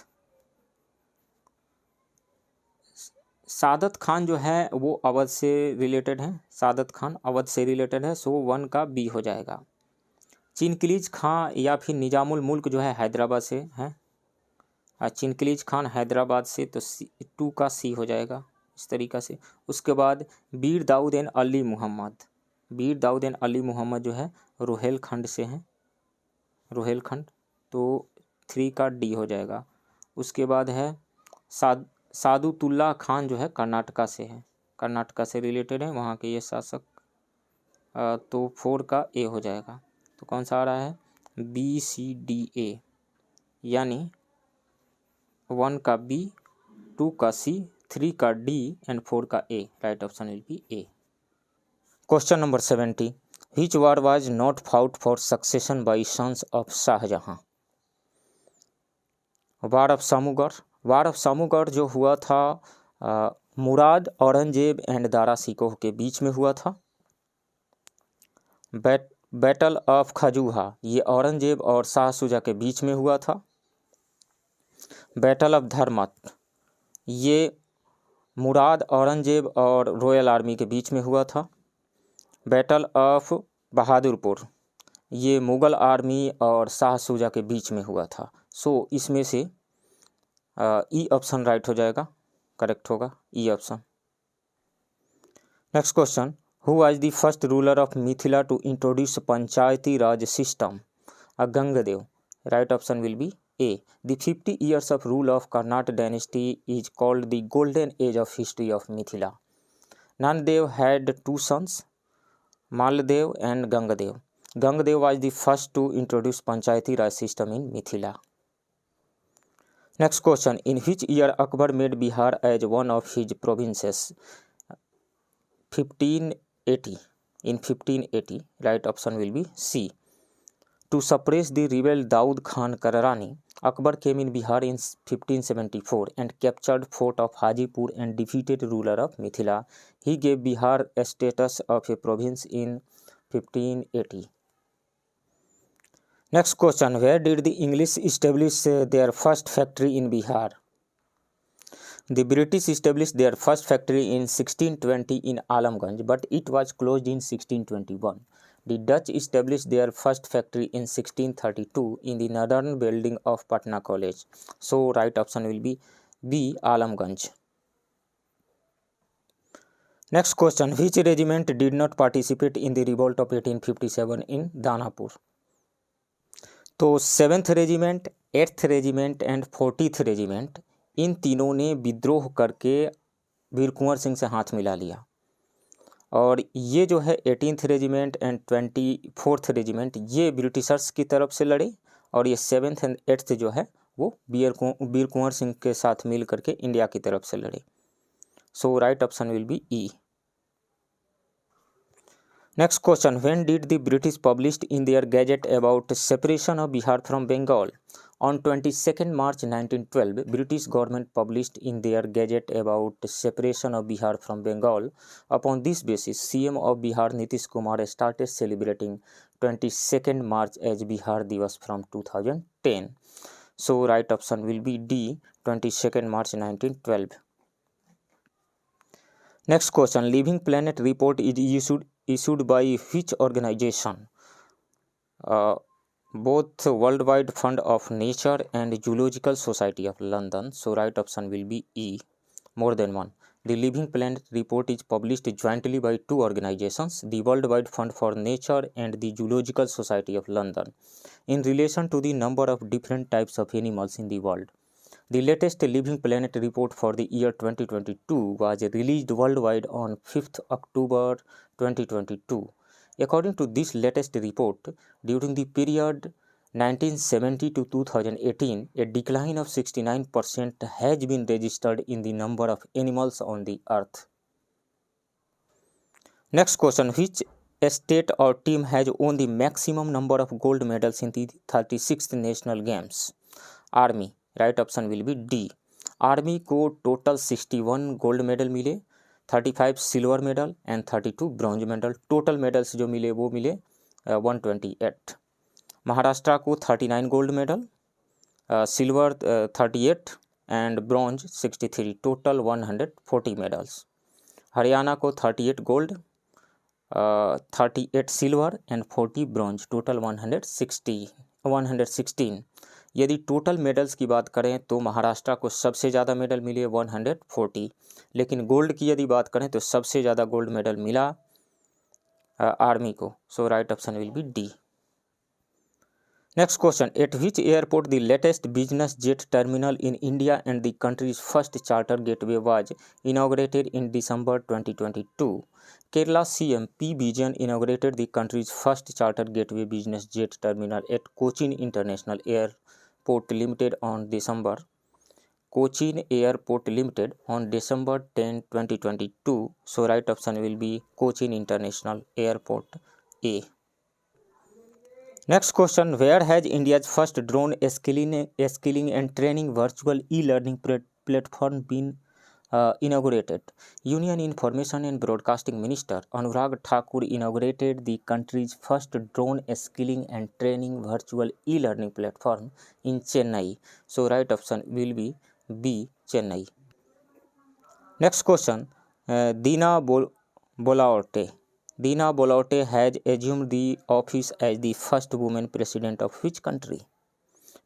Saadat Khan जो है वो अवध से related है, सादत खान अवध से related है। So 1 का B हो जाएगा। चिनकिलीज खां या फिर निजामुल मुल्क जो है हैदराबाद से है। चिनकिलीज खान हैदराबाद से, तो 2 का सी हो जाएगा इस तरीक़ा से। उसके बाद बीर दाऊद एन अली मोहम्मद जो है रोहेलखंड से हैं, रोहेलखंड, तो 3 का डी हो जाएगा। उसके बाद है सादुतुल्ला खान जो है कर्नाटका से है, कर्नाटका से रिलेटेड है, वहाँ के ये शासक, तो 4 का ए हो जाएगा। तो कौन सा आ रहा है? बी सी डी ए, यानी 1 का बी, 2 का सी, 3 का डी एंड 4 का A. Right option will be A. Question number 70, which war was not fought for succession by sons of Shahjahan. War of Samugarh जो हुआ था मुराद, औरंगजेब एंड दारा सिकोह के बीच में हुआ था। बैटल ऑफ खजूहा ये औरंगजेब और शाह शुजा के बीच में हुआ था। बैटल ऑफ धर्मत ये मुराद, औरंगजेब और रॉयल आर्मी के बीच में हुआ था। बैटल ऑफ बहादुरपुर ये मुग़ल आर्मी और शाह शुजा के बीच में हुआ था। सो इसमें से ई ऑप्शन राइट हो जाएगा, करेक्ट होगा E option. Next question. Who was the first ruler of Mithila to introduce Panchayati Raj system? Gangadev. Right option will be A. The 50 years of rule of Karnataka dynasty is called the golden age of history of Mithila. Nandev had two sons, Maldev and Gangadev. Gangadev was the first to introduce Panchayati Raj system in Mithila. Next question. In which year Akbar made Bihar as one of his provinces? 1580. In 1580. Right option will be C. To suppress the rebel Daud Khan Karrani, Akbar came in Bihar in 1574 and captured fort of Hajipur and defeated ruler of Mithila. He gave Bihar a status of a province in 1580. Next question. Where did the English establish their first factory in Bihar? The British established their first factory in 1620 in Alamganj, but it was closed in 1621. The Dutch established their first factory in 1632 in the northern building of Patna College. So, right option will be B. Alamganj. Next question. Which regiment did not participate in the revolt of 1857 in Danapur? तो 7th regiment, 8th regiment and 40th regiment, इन तीनों ने विद्रोह करके वीर कुंवर सिंह से हाथ मिला लिया। और ये जो है 18th regiment and 24th regiment ये ब्रिटिशर्स की तरफ से लड़े, और ये 7th एंड 8th जो है वो वीर कुंवर सिंह के साथ मिल करके इंडिया की तरफ से लड़े। So right option will be E. Next question. When did the British published in their gazette about separation of Bihar from Bengal? On 22nd March 1912, British government published in their gazette about separation of Bihar from Bengal. Upon this basis, CM of Bihar Nitish Kumar started celebrating 22nd March as Bihar Divas from 2010. So right option will be D. 22nd March 1912. Next question. Living Planet report is issued by which organization? Both Worldwide Fund of Nature and Zoological Society of London. So right option will be E. More than one. The Living Planet report is published jointly by two organizations, the Worldwide Fund for Nature and the Zoological Society of London, in relation to the number of different types of animals in the world. The latest Living Planet report for the year 2022 was released worldwide on 5th October 2022. According to this latest report, during the period 1970 to 2018, a decline of 69% has been registered in the number of animals on the earth. Next question. Which state or team has won the maximum number of gold medals in the 36th National Games? Army. Right option will be D. Army को total 61 gold medal मिले, 35 silver medal and 32 bronze medal. Total medals जो मिले वो मिले 128। महाराष्ट्र को 39 gold medal, silver 38 and bronze 63, total 140 medals. Haryana को 38 gold, 38 silver and 40 bronze, total 116। यदि total medals की बात करें तो महाराष्ट्र को सबसे ज़्यादा मेडल मिले 140, लेकिन गोल्ड की यदि बात करें तो सबसे ज़्यादा गोल्ड मेडल मिला आर्मी को। So right option will be D. Next question. At which airport the latest business jet terminal in India and the country's first charter gateway was inaugurated in December 2022? Kerala CM P. Bijan inaugurated the country's first charter gateway business jet terminal at Cochin International Airport Limited on December 10, 2022. So right option will be Cochin International Airport A. Next question. Where has India's first drone skilling and training virtual e-learning platform been inaugurated? Union Information and Broadcasting Minister Anurag Thakur inaugurated the country's first drone skilling and training virtual e-learning platform in Chennai. So right option will be B. Chennai. Next question. Dina Bolaute has assumed the office as the first woman president of which country?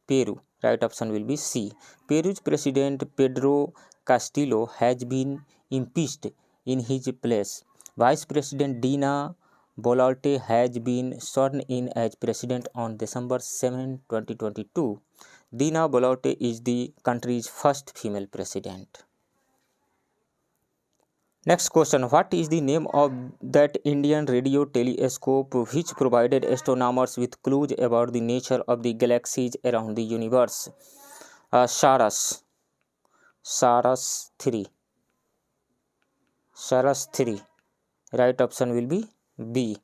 Peru. Right option will be C. Peru's President Pedro Castillo has been impeached in his place. Vice President Dina Boluarte has been sworn in as president on December 7, 2022. Dina Boluarte is the country's first female president. Next question, what is the name of that Indian radio telescope which provided astronomers with clues about the nature of the galaxies around the universe? Saras 3. Saras 3. Right option will be B.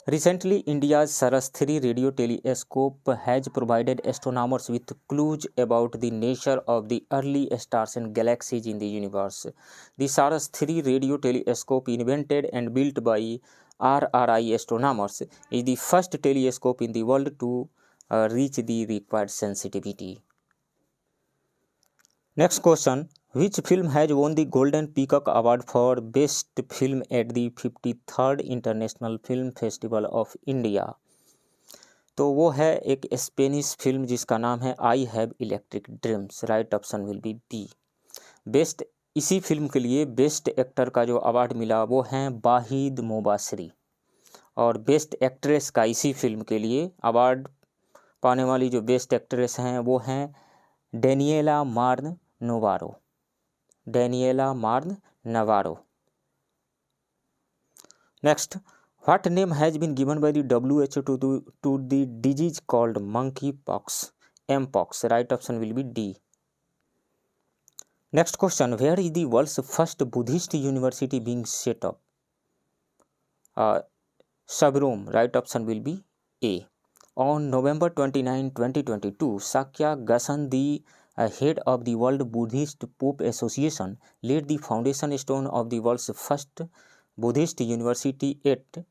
Recently, India's Saras 3 radio telescope has provided astronomers with clues about the nature of the early stars and galaxies in the universe. The Saras 3 radio telescope, invented and built by RRI astronomers, is the first telescope in the world to reach the required sensitivity. Next question, which film has won the Golden Peacock Award for Best Film at the 53rd international film festival of India? तो वो है एक Spanish film जिसका नाम है I have electric dreams. Right option will be B. Best इसी film के लिए बेस्ट एक्टर का जो अवार्ड मिला वो हैं वाहिद मोबासरी, और बेस्ट एक्ट्रेस का इसी फिल्म के लिए अवार्ड पाने वाली जो बेस्ट एक्ट्रेस हैं वो हैं डेनिएला मार्न नोवारो. डेनिएला मार्न नवारो. Next, what name has been given by the WHO to the disease called monkeypox? Mpox. Right option will be D. Next question, where is the world's first Buddhist university being set up? Sabrom. Right option will be A. On November 29, 2022, Sakya Gasan, the head of the World Buddhist Pope Association, laid the foundation stone of the world's first Buddhist university at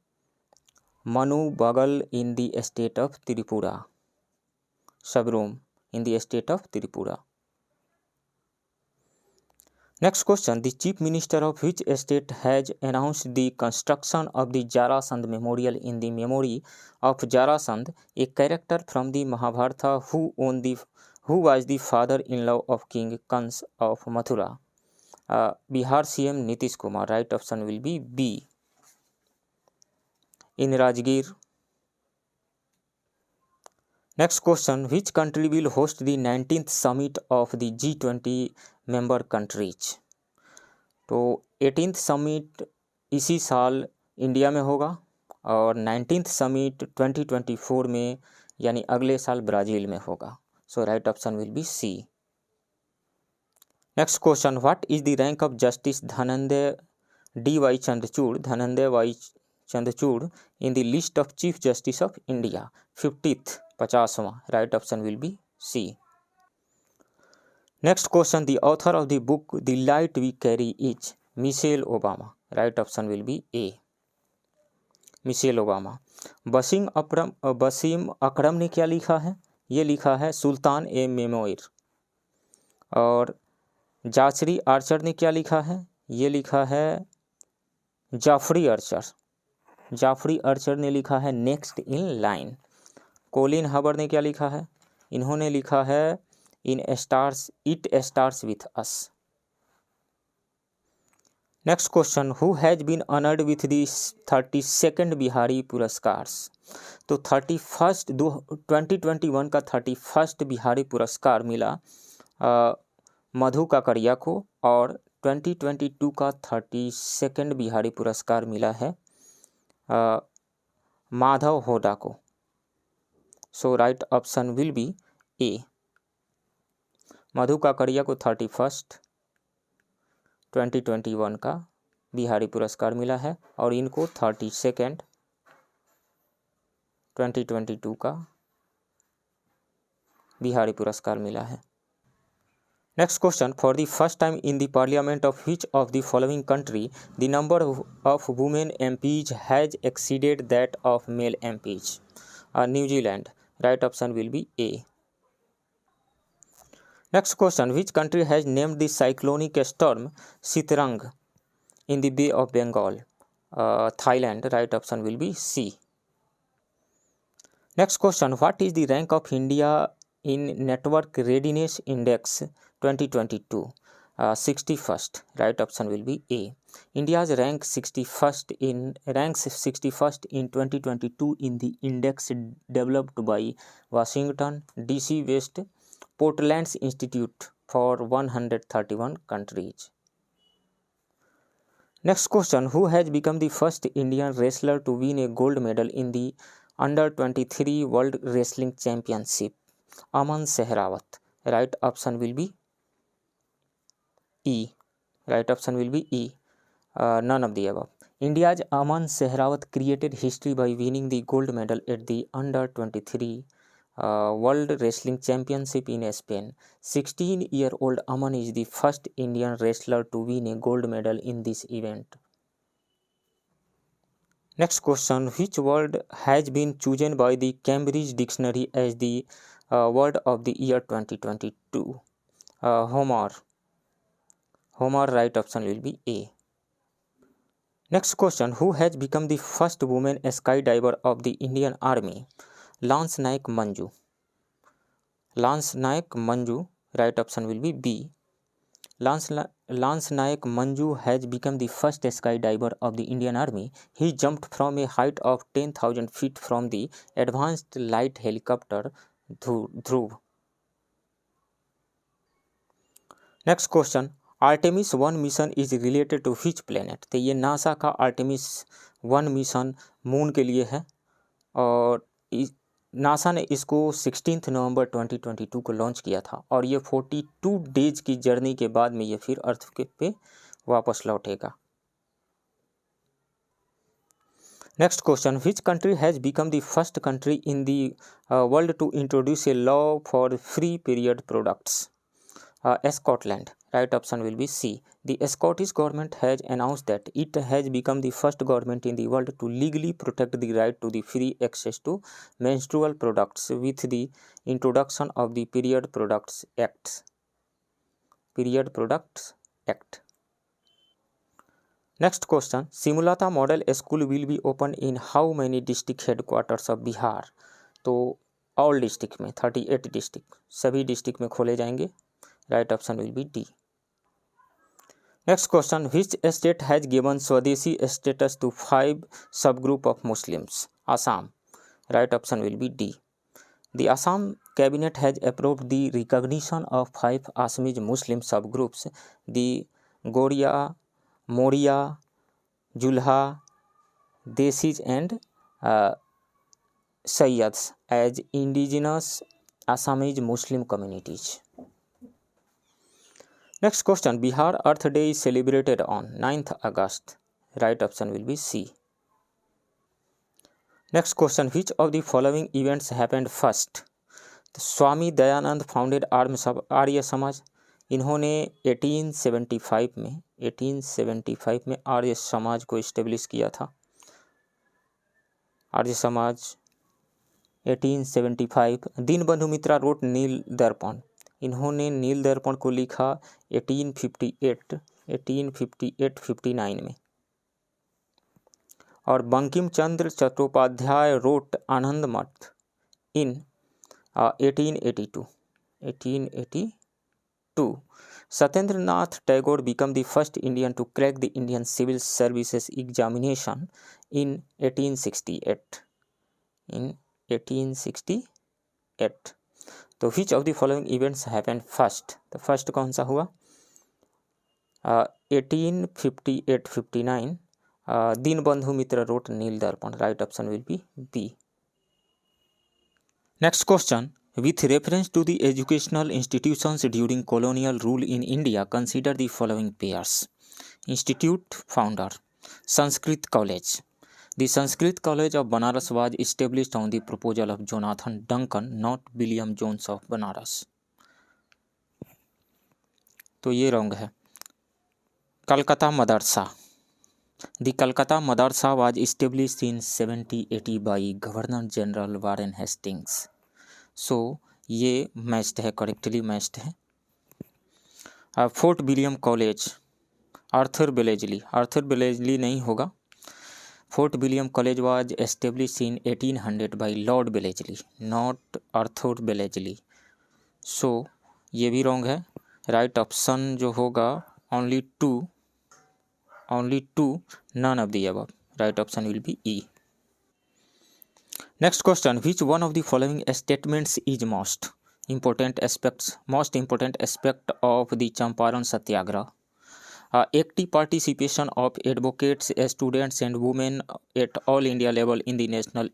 Manubagal in the state of Tripura. Sabrom in the state of Tripura. Next question, the chief minister of which state has announced the construction of the Jarasandh Memorial in the memory of Jarasandh, a character from the Mahabharata who was the father-in-law of King Kans of Mathura? Bihar CM Nitish Kumar. Right option will be B. In Rajgir. Next question, which country will host the 19th summit of the G20 member countries? तो 18th summit इसी साल India में होगा और 19th summit 2024 में यानी अगले साल ब्राज़ील में होगा. So right option will be C. Next question, what is the rank of justice Dhananjaya D.Y. Chandrachud in the list of chief justice of India? 50th 50वां. Right option will be C. Next question, the author of the book The Light We Carry is Michelle Obama. Right option will be A. Michelle Obama. Wasim Akram ने क्या लिखा है? ये लिखा है सुल्तान ए मेमोइर. और जाचरी Archer ने क्या लिखा है? ये लिखा है जाफरी आर्चर ने लिखा है नेक्स्ट इन लाइन. कोलिन हबर ने क्या लिखा है? इन्होंने लिखा है it stars with us. Next question, who has been honoured with the 32nd Bihari Puraskar? तो 2021 का 31st बिहारी पुरस्कार मिला मधु काकड़िया को, और 2022 का 32nd बिहारी पुरस्कार मिला है माधव होडा को. So right option will be ए. मधु काकड़िया को 31st 2021 का बिहारी पुरस्कार मिला है और इनको 32nd 2022 का बिहारी पुरस्कार मिला है. Next question, for the first time in the parliament of which of the following country the number of women MPs has exceeded that of male MPs? New Zealand. Right option will be A. Next question, which country has named the cyclonic storm Sitrang in the Bay of Bengal? Thailand. Right option will be C. Next question, what is the rank of India in Network Readiness Index 2022? 61st. Right option will be A. India's ranks 61st in 2022 in the index developed by Washington DC based Portland's Institute for 131 countries. Next question, who has become the first Indian wrestler to win a gold medal in the Under 23 World Wrestling Championship? Aman Sehrawat. Right option will be E. Right option will be E. None of the above. India's Aman Sehrawat created history by winning the gold medal at the Under 23 World Wrestling Championship in Spain. 16-year-old Aman is the first Indian wrestler to win a gold medal in this event. Next question, which word has been chosen by the Cambridge Dictionary as the word of the year 2022? Homer. Homer, right option will be A. Next question, who has become the first woman skydiver of the Indian Army? Lance Naik Manju. Lance Naik Manju, right option will be B. Lance Naik Manju has become the first skydiver of the Indian Army. He jumped from a height of 10,000 feet from the Advanced Light Helicopter Dhruv. Next question, Artemis 1 mission is related to which planet? तो ये NASA का Artemis 1 mission moon के लिए है और NASA ने इसको 16 नवंबर 2022 को लॉन्च किया था और ये 42 डेज की जर्नी के बाद में ये फिर अर्थ पे वापस लौटेगा. Next question, which country has become the first country in the world to introduce a law for free period products? Scotland. Right option will be C. The Scottish government has announced that it has become the first government in the world to legally protect the right to the free access to menstrual products with the introduction of the Period Products Act. Period Products Act. Next question, Simulata Model School will be opened in how many district headquarters of Bihar? तो all district में 38 district, सभी district में खोले जाएंगे. Right option will be D. Next question, which state has given Swadeshi status to 5 subgroup of Muslims? Assam. Right option will be D. The Assam cabinet has approved the recognition of 5 Assamese Muslim subgroups, the Goria, Moria, Julha, Desis and Sayyads as indigenous Assamese Muslim communities. Next question, Bihar Earth Day is celebrated on 9th August. Right option will be C. Next question, which of the following events happened first? Swami Dayanand founded Arya Samaj. इन्होंने 1875 में आर्य समाज को establish किया था. आर्य समाज 1875. दीनबंधु मित्रा road Neel दर्पण. इन्होंने नील दर्पण को लिखा 1858-59 में. और Bankim Chandra Chattopadhyay wrote Anand Math in 1882. Satyendra Nath Tagore became the first Indian to crack the Indian civil services examination in 1868. तो which of the following events happened first? तो फर्स्ट कौन सा हुआ? 1858-59. Dinabandhu Mitra wrote Neel Darpan. Right option will be B. Next question, with reference to the educational institutions during colonial rule in India, consider the following pairs. Institute founder, Sanskrit College. The Sanskrit College of Banaras was established on the proposal of Jonathan Duncan, not William Jones of Banaras. तो ये wrong है. Calcutta Madrasa. The Calcutta Madarsa was established in 1780 by Governor General Warren Hastings. So ये matched है, correctly matched है. Fort William College, Arthur Wellesley नहीं होगा. Fort William College was establish in 1800 by Lord Wellesley, not Arthur Wellesley. So ये भी wrong है. Right option जो होगा only 2, only 2, none of the above. Right option will be E. Next question, which one of the following statements is most important aspect of the Champaran Satyagraha? Active participation of advocates, students and women at all India level in the national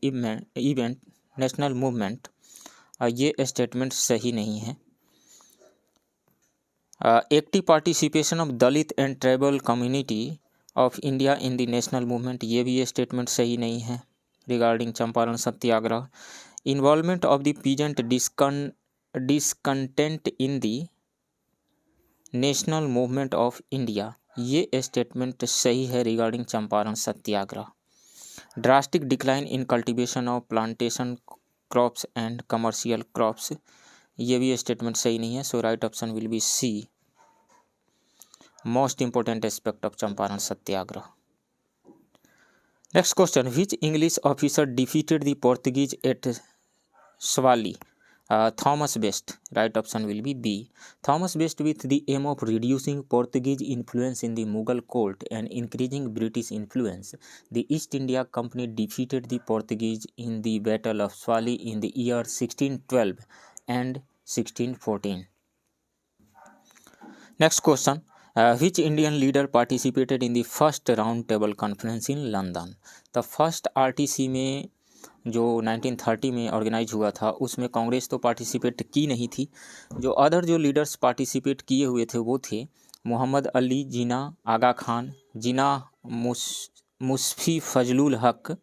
movement. ये statement सही नहीं है. Active participation of Dalit and tribal community of India in the national movement, ये भी statement सही नहीं है regarding Champaran Satyagraha. Involvement of the peasant discontent in the national movement of India, ये स्टेटमेंट सही है regarding Champaran Satyagraha. Drastic decline in cultivation of plantation crops and commercial crops, ये भी स्टेटमेंट सही नहीं है. So right option will be C, most important aspect of Champaran Satyagraha. Next question, which English officer defeated the Portuguese at Swally? Thomas Best. Right option will be B. Thomas Best, with the aim of reducing Portuguese influence in the Mughal court and increasing British influence, the East India Company defeated the Portuguese in the Battle of Swali in the year 1612 and 1614. Next question, which Indian leader participated in the first round table conference in London? The first RTC में जो 1930 में organise हुआ था उसमें कांग्रेस तो participate की नहीं थी. जो अदर जो लीडर्स पार्टिसिपेट किए हुए थे वो थे मोहम्मद अली जिना, आगा खान, जिना मुस्फी फजलुल हक,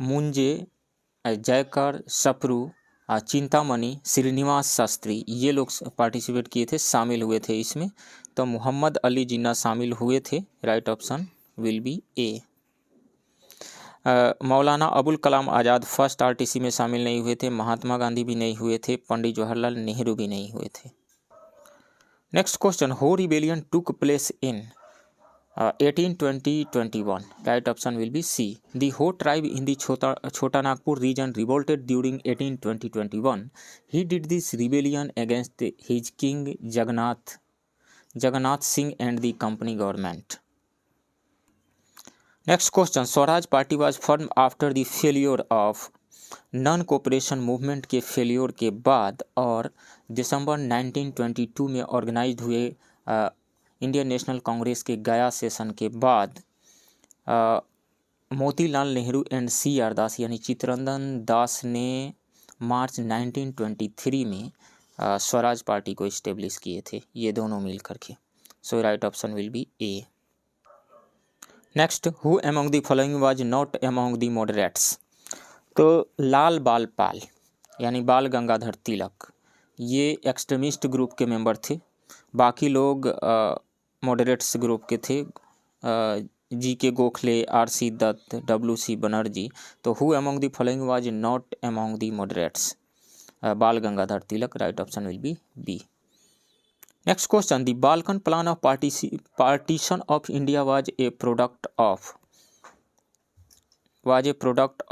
मुंजे, जयकर सप्रू, चिंतामणि, श्रीनिवास शास्त्री, ये लोग पार्टिसिपेट किए थे, शामिल हुए थे इसमें. तो मोहम्मद अली जिन्ना शामिल हुए थे. Right option will be A. Maulana Abul Kalam Azad first RTC में शामिल नहीं हुए थे. महात्मा गांधी भी नहीं हुए थे. पंडित जवाहरलाल नेहरू भी नहीं हुए थे. Next question, Ho rebellion took place in 1820-21. Right option will be C. The Ho tribe in the Chota Nagpur region revolted during 1820-21. He did this rebellion against his king Jagannath Singh and the company government. Next question, Swaraj Party was form after the failure of non cooperation movement के failure के बाद और दिसंबर 1922 में organise हुए Indian national Congress के गया session के बाद Motilal Nehru and C R Das यानी चित्तरंजन दास ने मार्च 1923 में स्वराज पार्टी को इस्टेब्लिश किए थे, ये दोनों मिल करके. So right option will be A. Next, who among the following was not among the moderates? तो लाल बाल पाल यानी बाल गंगाधर तिलक ये एक्सट्रीमिस्ट ग्रुप के मेंबर थे. बाकी लोग मॉडरेट्स ग्रुप के थे, G K Gokhale, R C Dutt, W C Banerjee. तो who among the following was not among the moderates? Bal Gangadhar Tilak. Right option will be B. Next question, the Balkan plan of partition of India was a product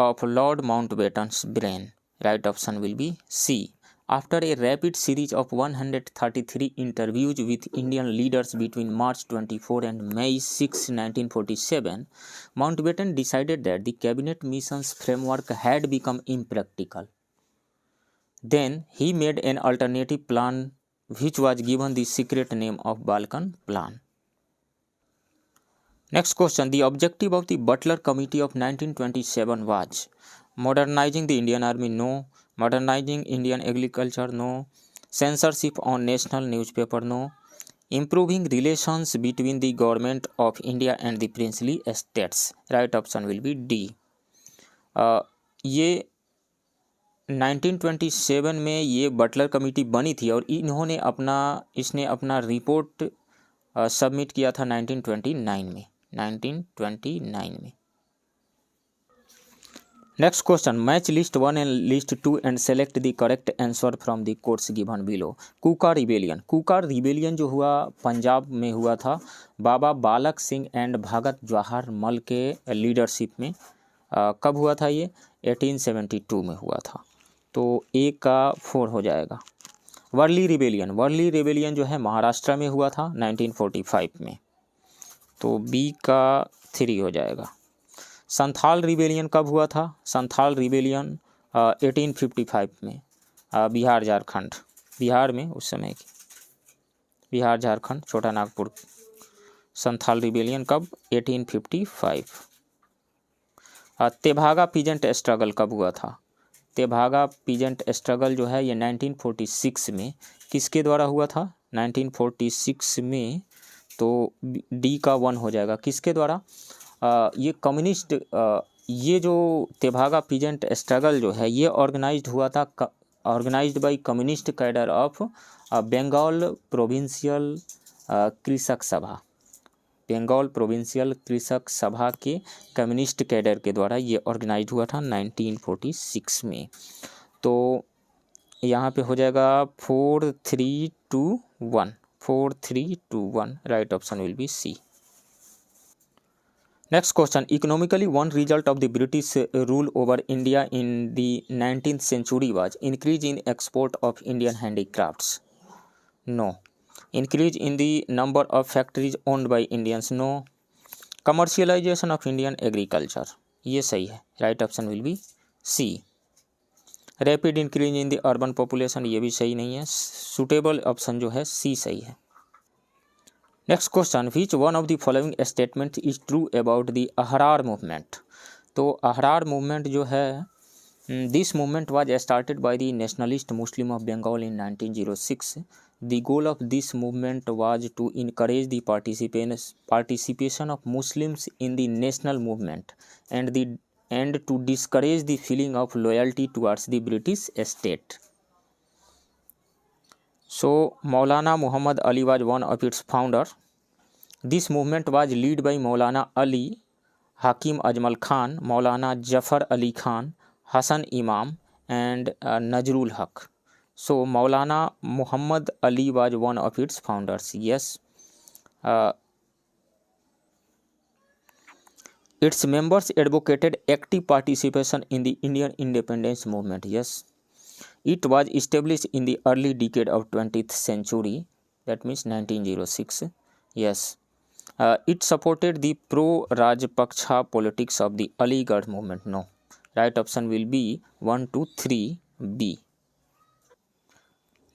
of Lord Mountbatten's brain. Right option will be C. After a rapid series of 133 interviews with Indian leaders between March 24 and May 6, 1947, Mountbatten decided that the cabinet mission's framework had become impractical. Then he made an alternative plan which was given the secret name of Balkan Plan. Next question, the objective of the Butler Committee of 1927 was modernizing the Indian Army, no. Modernizing Indian agriculture, no. Censorship on national newspaper, no. Improving relations between the government of India and the princely estates. Right option will be D. ये 1927 में ये Butler committee बनी थी और इसने अपना report submit किया था 1929 में. Next question, match list 1 and list 2 and select the correct answer from the quotes given below. Kuka rebellion जो हुआ पंजाब में हुआ था बाबा बालक सिंह एंड भगत जवाहर मल के लीडरशिप में. कब हुआ था ये? 1872 में हुआ था. तो ए का 4 हो जाएगा. वर्ली रिबेलियन जो है महाराष्ट्र में हुआ था 1945 में, तो बी का 3 हो जाएगा। संथाल रिबेलियन कब हुआ था? संथाल रिबेलियन 1855 में, बिहार झारखंड, बिहार में उस समय की, बिहार झारखंड छोटा नागपुर। संथाल रिबेलियन कब? 1855। तेभागा पीजेंट स्ट्रगल कब हुआ था? तेभागा पीजेंट स्ट्रगल जो है ये 1946 में किसके द्वारा हुआ था? 1946 में, तो डी का 1 हो जाएगा। किसके द्वारा? ये कम्युनिस्ट, ये जो तेभागा पीजेंट स्ट्रगल जो है ये ऑर्गेनाइज्ड हुआ था, organised by communist cadre of Bengal provincial Krishak Sabha, Bengal provincial Krishak सभा के कम्युनिस्ट कैडर के द्वारा ये ऑर्गेनाइज हुआ था 1946 में। तो यहाँ पे हो जाएगा 4 3 2 1, 4 3 2 1, right option will be C. Next question, economically one result of the British rule over India in the 19th century was increase in export of Indian handicrafts, no. Increase in the number of factories owned by Indians, no. Commercialisation of Indian agriculture, ये सही है, right option will be C. Rapid increase in the urban population, ये भी सही नहीं है, suitable option जो है सी सही है। Next question, which one of the following statement is true about the Ahrar movement. तो अहरार मूवमेंट जो है, this movement was started by the nationalist Muslim of Bengal in 1906। The goal of this movement was to encourage the participation of Muslims in the national movement and to discourage the feeling of loyalty towards the British state. So Maulana Muhammad Ali was one of its founder. This movement was led by Maulana Ali, Hakim Ajmal Khan, Maulana Jafar Ali Khan, Hassan Imam and Najrul Haq. So Maulana Muhammad Ali was one of its founders. Yes. Its members advocated active participation in the Indian independence movement. Yes. It was established in the early decade of 20th century. That means 1906. Yes. It supported the pro-Rajpaksha politics of the Aligarh movement. No. Right option will be 1, 2, 3, B.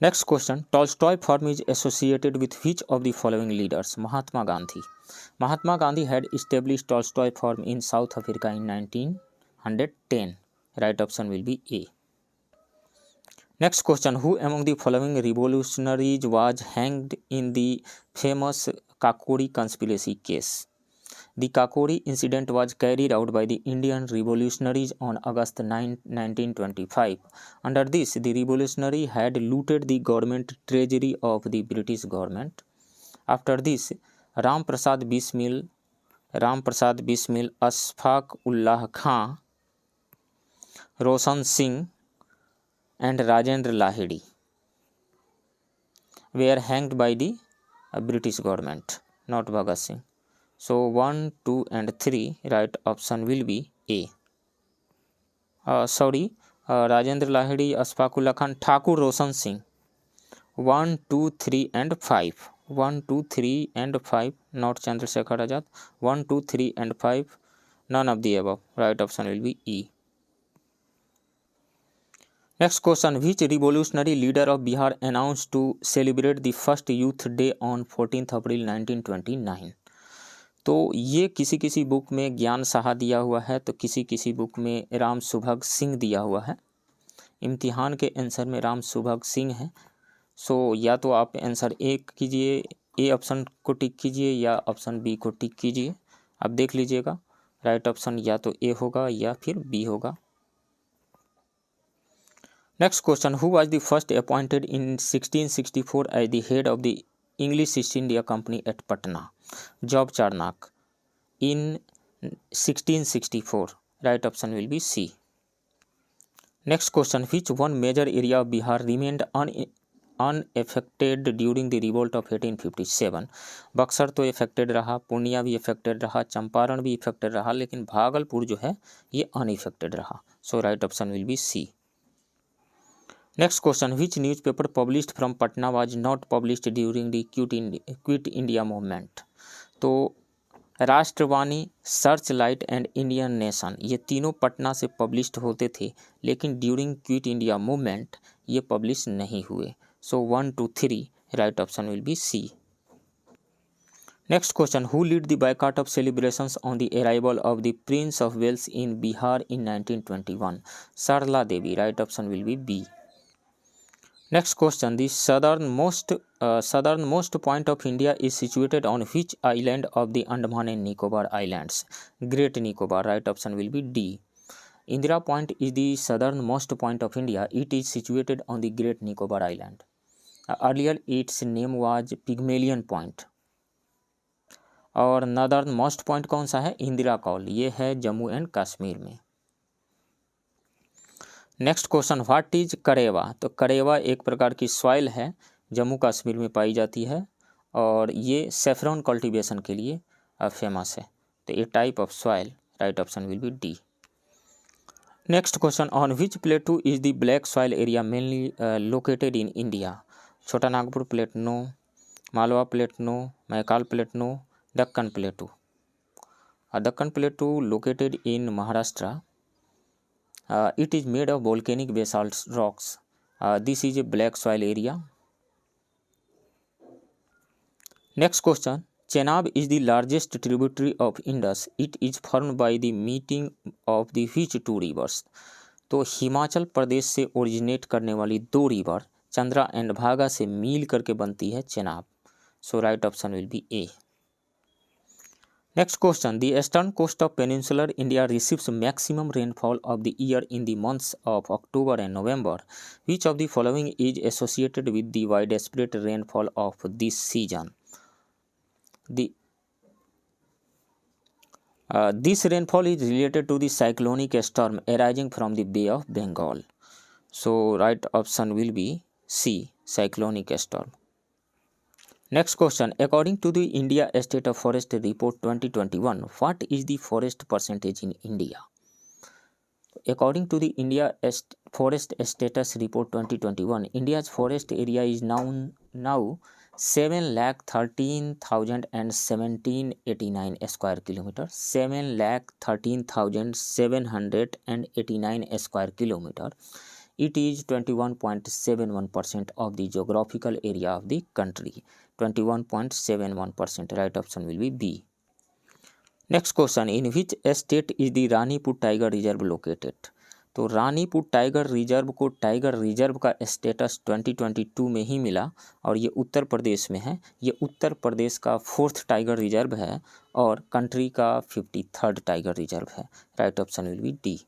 Next question, Tolstoy farm is associated with which of the following leaders? Mahatma Gandhi. Mahatma Gandhi had established Tolstoy farm in South Africa in 1910. Right option will be A. Next question, who among the following revolutionaries was hanged in the famous Kakori conspiracy case? The Kakori incident was carried out by the Indian revolutionaries on August 9, 1925. Under this, the revolutionary had looted the government treasury of the British government. After this, Ram Prasad Bismil, Ashfaq Ullah Khan, Roshan Singh and Rajendra Lahiri were hanged by the British government, not Bhagat Singh. So 1, 2 and 3, right option will be A. Rajendra Lahiri, Ashfaq Ullah Khan, Thakur Roshan Singh. 1, 2, 3 and 5. 1, 2, 3 and 5, not Chandrasekhar Azad. 1, 2, 3 and 5, none of the above. Right option will be E. Next question, which revolutionary leader of Bihar announced to celebrate the first Youth Day on 14th April 1929? तो ये किसी किसी book में ज्ञान साहा दिया हुआ है, तो किसी किसी बुक में राम सुभग सिंह दिया हुआ है। इम्तिहान के आंसर में राम सुभग सिंह है। सो या तो आप आंसर ए कीजिए, ए ऑप्शन को टिक कीजिए, या ऑप्शन बी को टिक कीजिए। अब देख लीजिएगा, राइट ऑप्शन या तो ए होगा या फिर बी होगा। Next question, who was the first appointed in 1664 as the head of the English East India company at Patna? Job Charnock in 1664. Right option will be C. Next question, which one major area of Bihar remained unaffected during the revolt of 1857? Buxar तो affected रहा, पूर्णिया भी affected रहा, चंपारण भी affected रहा, लेकिन भागलपुर जो है ये unaffected रहा। So right option will be C. Next question, which newspaper published from Patna was not published during the quit India movement? तो Rashtravani, Searchlight and Indian Nation, ये तीनों पटना से पब्लिश्ड होते थे, लेकिन ड्यूरिंग क्विट इंडिया मूवमेंट ये publish नहीं हुए। So 1 2 3 right option will be C. Next question, who lead the boycott of celebrations on the arrival of the prince of Wales in Bihar in 1921? Sarla Devi, right option will be B. Next question, the southernmost point of India is situated on which island of the Andaman and Nicobar Islands? Great Nicobar, right option will be D. Indira Point is the southernmost point of India. It is situated on the Great Nicobar Island. Earlier its name was Pygmalion Point. और northern most point कौन सा है? Indira call, ये है Jammu and Kashmir में। Next question, what is karewa? तो करेवा एक प्रकार की सॉइल है, जम्मू कश्मीर में पाई जाती है और ये सेफ्रॉन कल्टीवेशन के लिए फेमस है। तो ये type of soil, right option will be D. Next question, on which plateau is the black soil area mainly located in India? Chota Nagpur plateau no, Malwa plateau no, Maikal plateau no, Deccan plateau. Deccan plateau located in Maharashtra. It is made of volcanic basalt rocks. This is a black soil area. Next question, Chenab is the largest tributary of Indus. It is formed by the meeting of the which two rivers? तो हिमाचल प्रदेश से originate करने वाली दो river Chandra and भागा से मिल करके बनती है Chenab. So right option will be A. Next question, the eastern coast of peninsular India receives maximum rainfall of the year in the months of October and November. Which of the following is associated with the widespread rainfall of this season? This rainfall is related to the cyclonic storm arising from the Bay of Bengal. So right option will be C, cyclonic storm. Next question, according to the India State of Forest Report 2021, what is the forest percentage in India? According to the India Forest Status Report 2021, India's forest area is now 7,13,789 square kilometer, 7,13,789 square kilometer. It is 21.71% of the geographical area of the country. 21.71%, right option will be B. Next question, in which state is the Ranipur tiger reserve located? तो Ranipur tiger reserve को tiger reserve का status 2022 में ही मिला और ये उत्तर प्रदेश में है। ये उत्तर प्रदेश का 4th टाइगर रिजर्व है और कंट्री का 53rd टाइगर रिजर्व है। Right option will be D.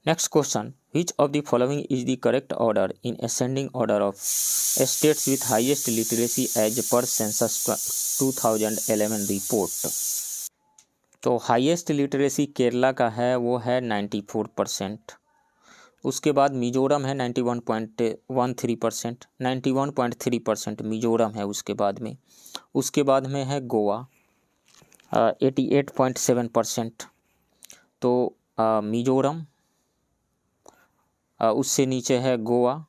Next question, which of the following is the correct order in ascending order of states with highest literacy as per census 2011 report? तो highest literacy Kerala का है, वो है 94%। उसके बाद मिजोरम है 91.13%, 91.3% मिजोरम है। उसके बाद में है गोवा 88.7%। तो मिजोरम, उससे नीचे है गोवा।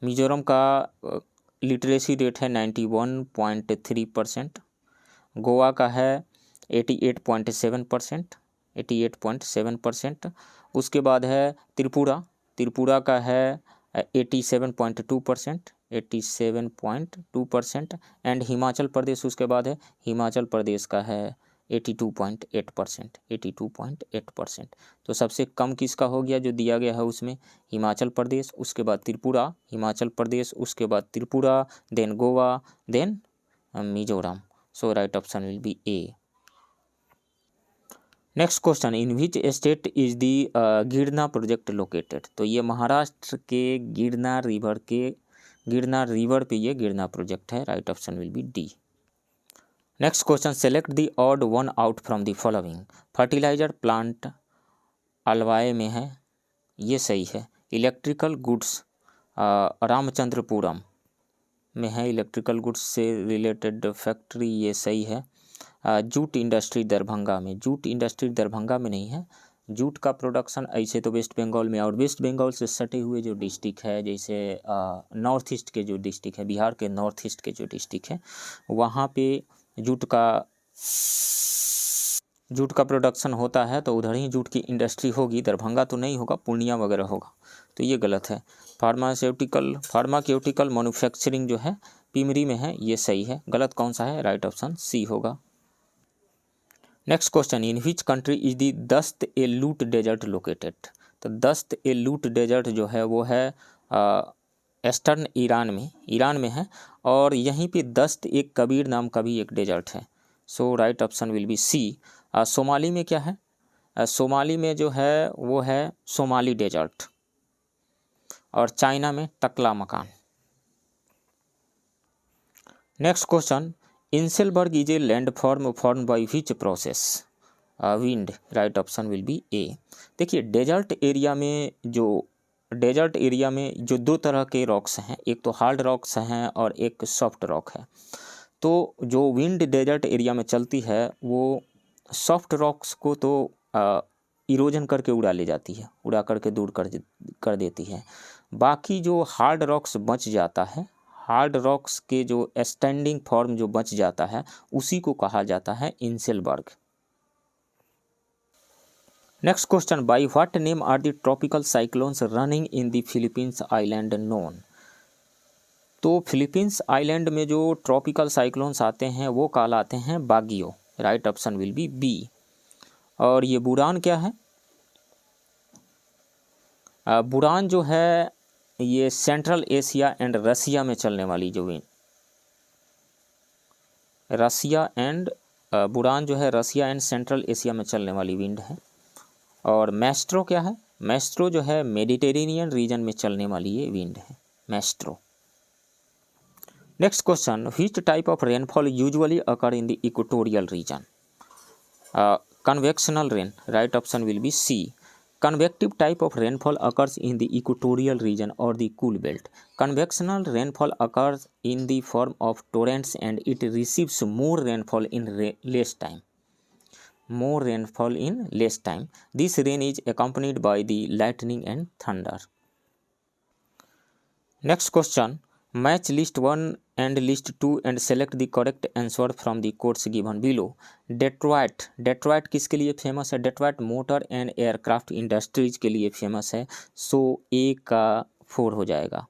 मिजोरम का लिटरेसी रेट है 91.3%, गोवा का है 88.7%। उसके बाद है त्रिपुरा का है 87.2%। एंड हिमाचल प्रदेश उसके बाद है, हिमाचल प्रदेश का है 82.8%। तो सबसे कम किसका हो गया जो दिया गया है उसमें? हिमाचल प्रदेश, उसके बाद त्रिपुरा, हिमाचल प्रदेश, उसके बाद Tripura, then Goa, then Mizoram. So right option will be A. Next question, in which state is the Girna project located? तो ये महाराष्ट्र के गिरना रिवर पे ये गिरना प्रोजेक्ट है। Right option will be D. Next question, select the odd one out from the following. Fertiliser plant Alwaye में है, ये सही है। इलेक्ट्रिकल गुड्स रामचंद्रपुरम में है, इलेक्ट्रिकल गुड्स से रिलेटेड फैक्ट्री, ये सही है। जूट इंडस्ट्री दरभंगा में नहीं है, जूट का प्रोडक्शन ऐसे तो वेस्ट बंगाल में, और वेस्ट बंगाल से सटे हुए जो डिस्ट्रिक्ट है, जैसे नॉर्थ ईस्ट के जो डिस्ट्रिक्ट है, बिहार के नॉर्थ ईस्ट के जो डिस्ट्रिक्ट है, वहाँ पे जूट का प्रोडक्शन होता है, तो उधर ही जूट की इंडस्ट्री होगी। दरभंगा तो नहीं होगा, पूर्णिया वगैरह होगा, तो ये गलत है। फार्माक्यूटिकल मैन्युफैक्चरिंग जो है पिमरी में है, ये सही है। गलत कौन सा है? राइट ऑप्शन सी होगा। Next question, in which country is the दस्त ए लूट डेजर्ट लोकेटेड? तो दस्त ए लूट डेजर्ट जो है वो है ईस्टर्न ईरान में है, और यहीं पे दस्त एक कबीर नाम का भी एक डेजर्ट है। So right option will be C. Somali में क्या है? सोमाली में जो है वो है सोमाली डेजर्ट, और चाइना में Taklamakan. Next question, inselberg is a landform form by which process? Wind. Right option will be A. देखिए डेजर्ट एरिया में जो दो तरह के रॉक्स हैं, एक तो हार्ड रॉक्स हैं और एक सॉफ्ट रॉक है। तो जो विंड डेजर्ट एरिया में चलती है वो सॉफ्ट रॉक्स को तो इरोजन करके उड़ा ले जाती है, उड़ा करके दूर कर देती है। बाकी जो हार्ड रॉक्स बच जाता है, हार्ड रॉक्स के जो स्टैंडिंग फॉर्म जो बच जाता है, उसी को कहा जाता है inselberg. Next question, by what name are the tropical cyclones running in the Philippines island known? तो फिलीपींस आइलैंड में जो ट्रॉपिकल साइक्लोन्स आते हैं वो कहलाते हैं baguio. Right option will be B. और ये बुरान क्या है? बुरान जो है ये सेंट्रल एशिया एंड रसिया में चलने वाली जो विंड, बुरान जो है रसिया एंड सेंट्रल एशिया में चलने वाली विंड है। और मैस्ट्रो क्या है? मैस्ट्रो जो है मेडिटेरेनियन रीजन में चलने वाली ये विंड है, maestro. Next question, which type of rainfall usually occur in the equatorial region? Convectional rain. Right option will be C. Convective type of rainfall occurs in the equatorial region or the cool belt. Convectional rainfall occurs in the form of torrents and it receives more rainfall in less time. This rain is accompanied by the lightning and thunder. Next question, match list 1 and list 2 and select the correct answer from the quotes given below. Detroit किसके लिए famous है? Detroit motor and aircraft industries के लिए famous है, सो ए का 4 हो जाएगा।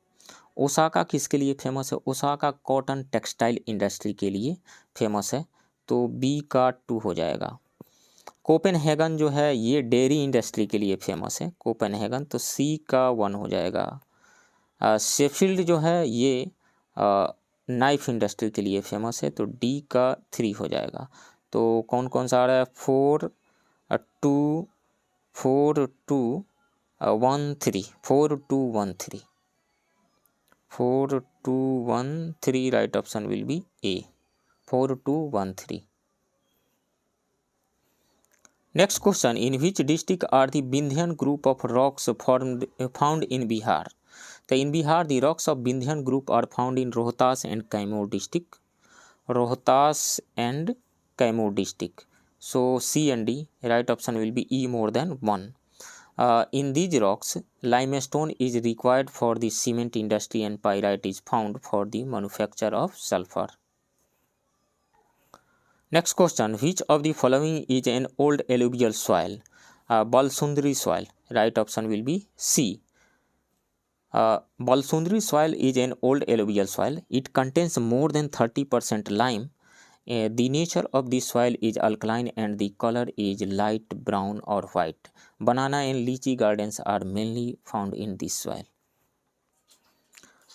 Osaka किसके लिए फेमस है? ओसाका कॉटन टेक्सटाइल इंडस्ट्री के लिए फेमस है, तो बी का 2 हो जाएगा। कोपेनहेगन जो है ये डेयरी इंडस्ट्री के लिए फेमस है, कोपेनहेगन, तो सी का 1 हो जाएगा। शेफील्ड जो है ये नाइफ इंडस्ट्री के लिए फेमस है, तो डी का 3 हो जाएगा। तो कौन कौन सा आ रहा है? 4 2 4 2 1 3 4 2 1 3 4 2 1 3। Right option will be A, 4 2 1 3। Next question, in which district are the Vindhyan group of rocks found in Bihar? तो in Bihar the rocks of Vindhyan group are found in Rohtas and Kaimur district, Rohtas and Kaimur district, so C and D. Right option will be E, more than 1. In these rocks, limestone is required for the cement industry and pyrite is found for the manufacture of sulfur. Next question, which of the following is an old alluvial soil? Balsundri soil. Right option will be C. Balsundri soil is an old alluvial soil. It contains more than 30% lime. The nature of the soil is alkaline and the color is light brown or white. Banana and lychee gardens are mainly found in this soil.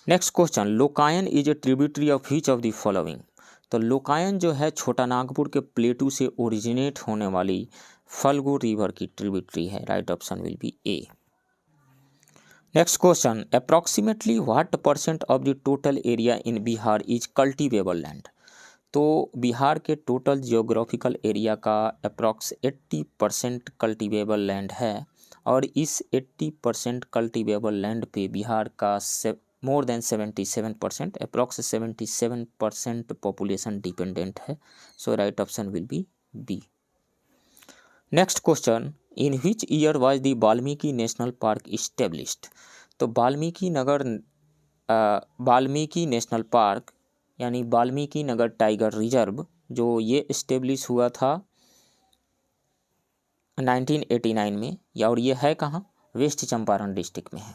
Next question, Lokayan is a tributary of which of the following? तो लोकायन जो है छोटा नागपुर के प्लेटू से originate होने वाली Falgu river की tributary है। Right option will be A. Next question, approximately what percent of the total area in Bihar is cultivable land? तो बिहार के टोटल जियोग्राफिकल एरिया का अप्रॉक्स 80% कल्टीवेबल लैंड है, और इस 80% कल्टीवेबल लैंड पे बिहार का more than 77%, approx 77% population dependent है। So right option will be B. Next question, in which year was the Valmiki national park established. तो वाल्मीकि नेशनल पार्क यानी Valmiki Nagar tiger reserve जो ये इस्टेब्लिश हुआ था 1989 में, या और ये है कहाँ, वेस्ट चंपारण डिस्ट्रिक्ट में है।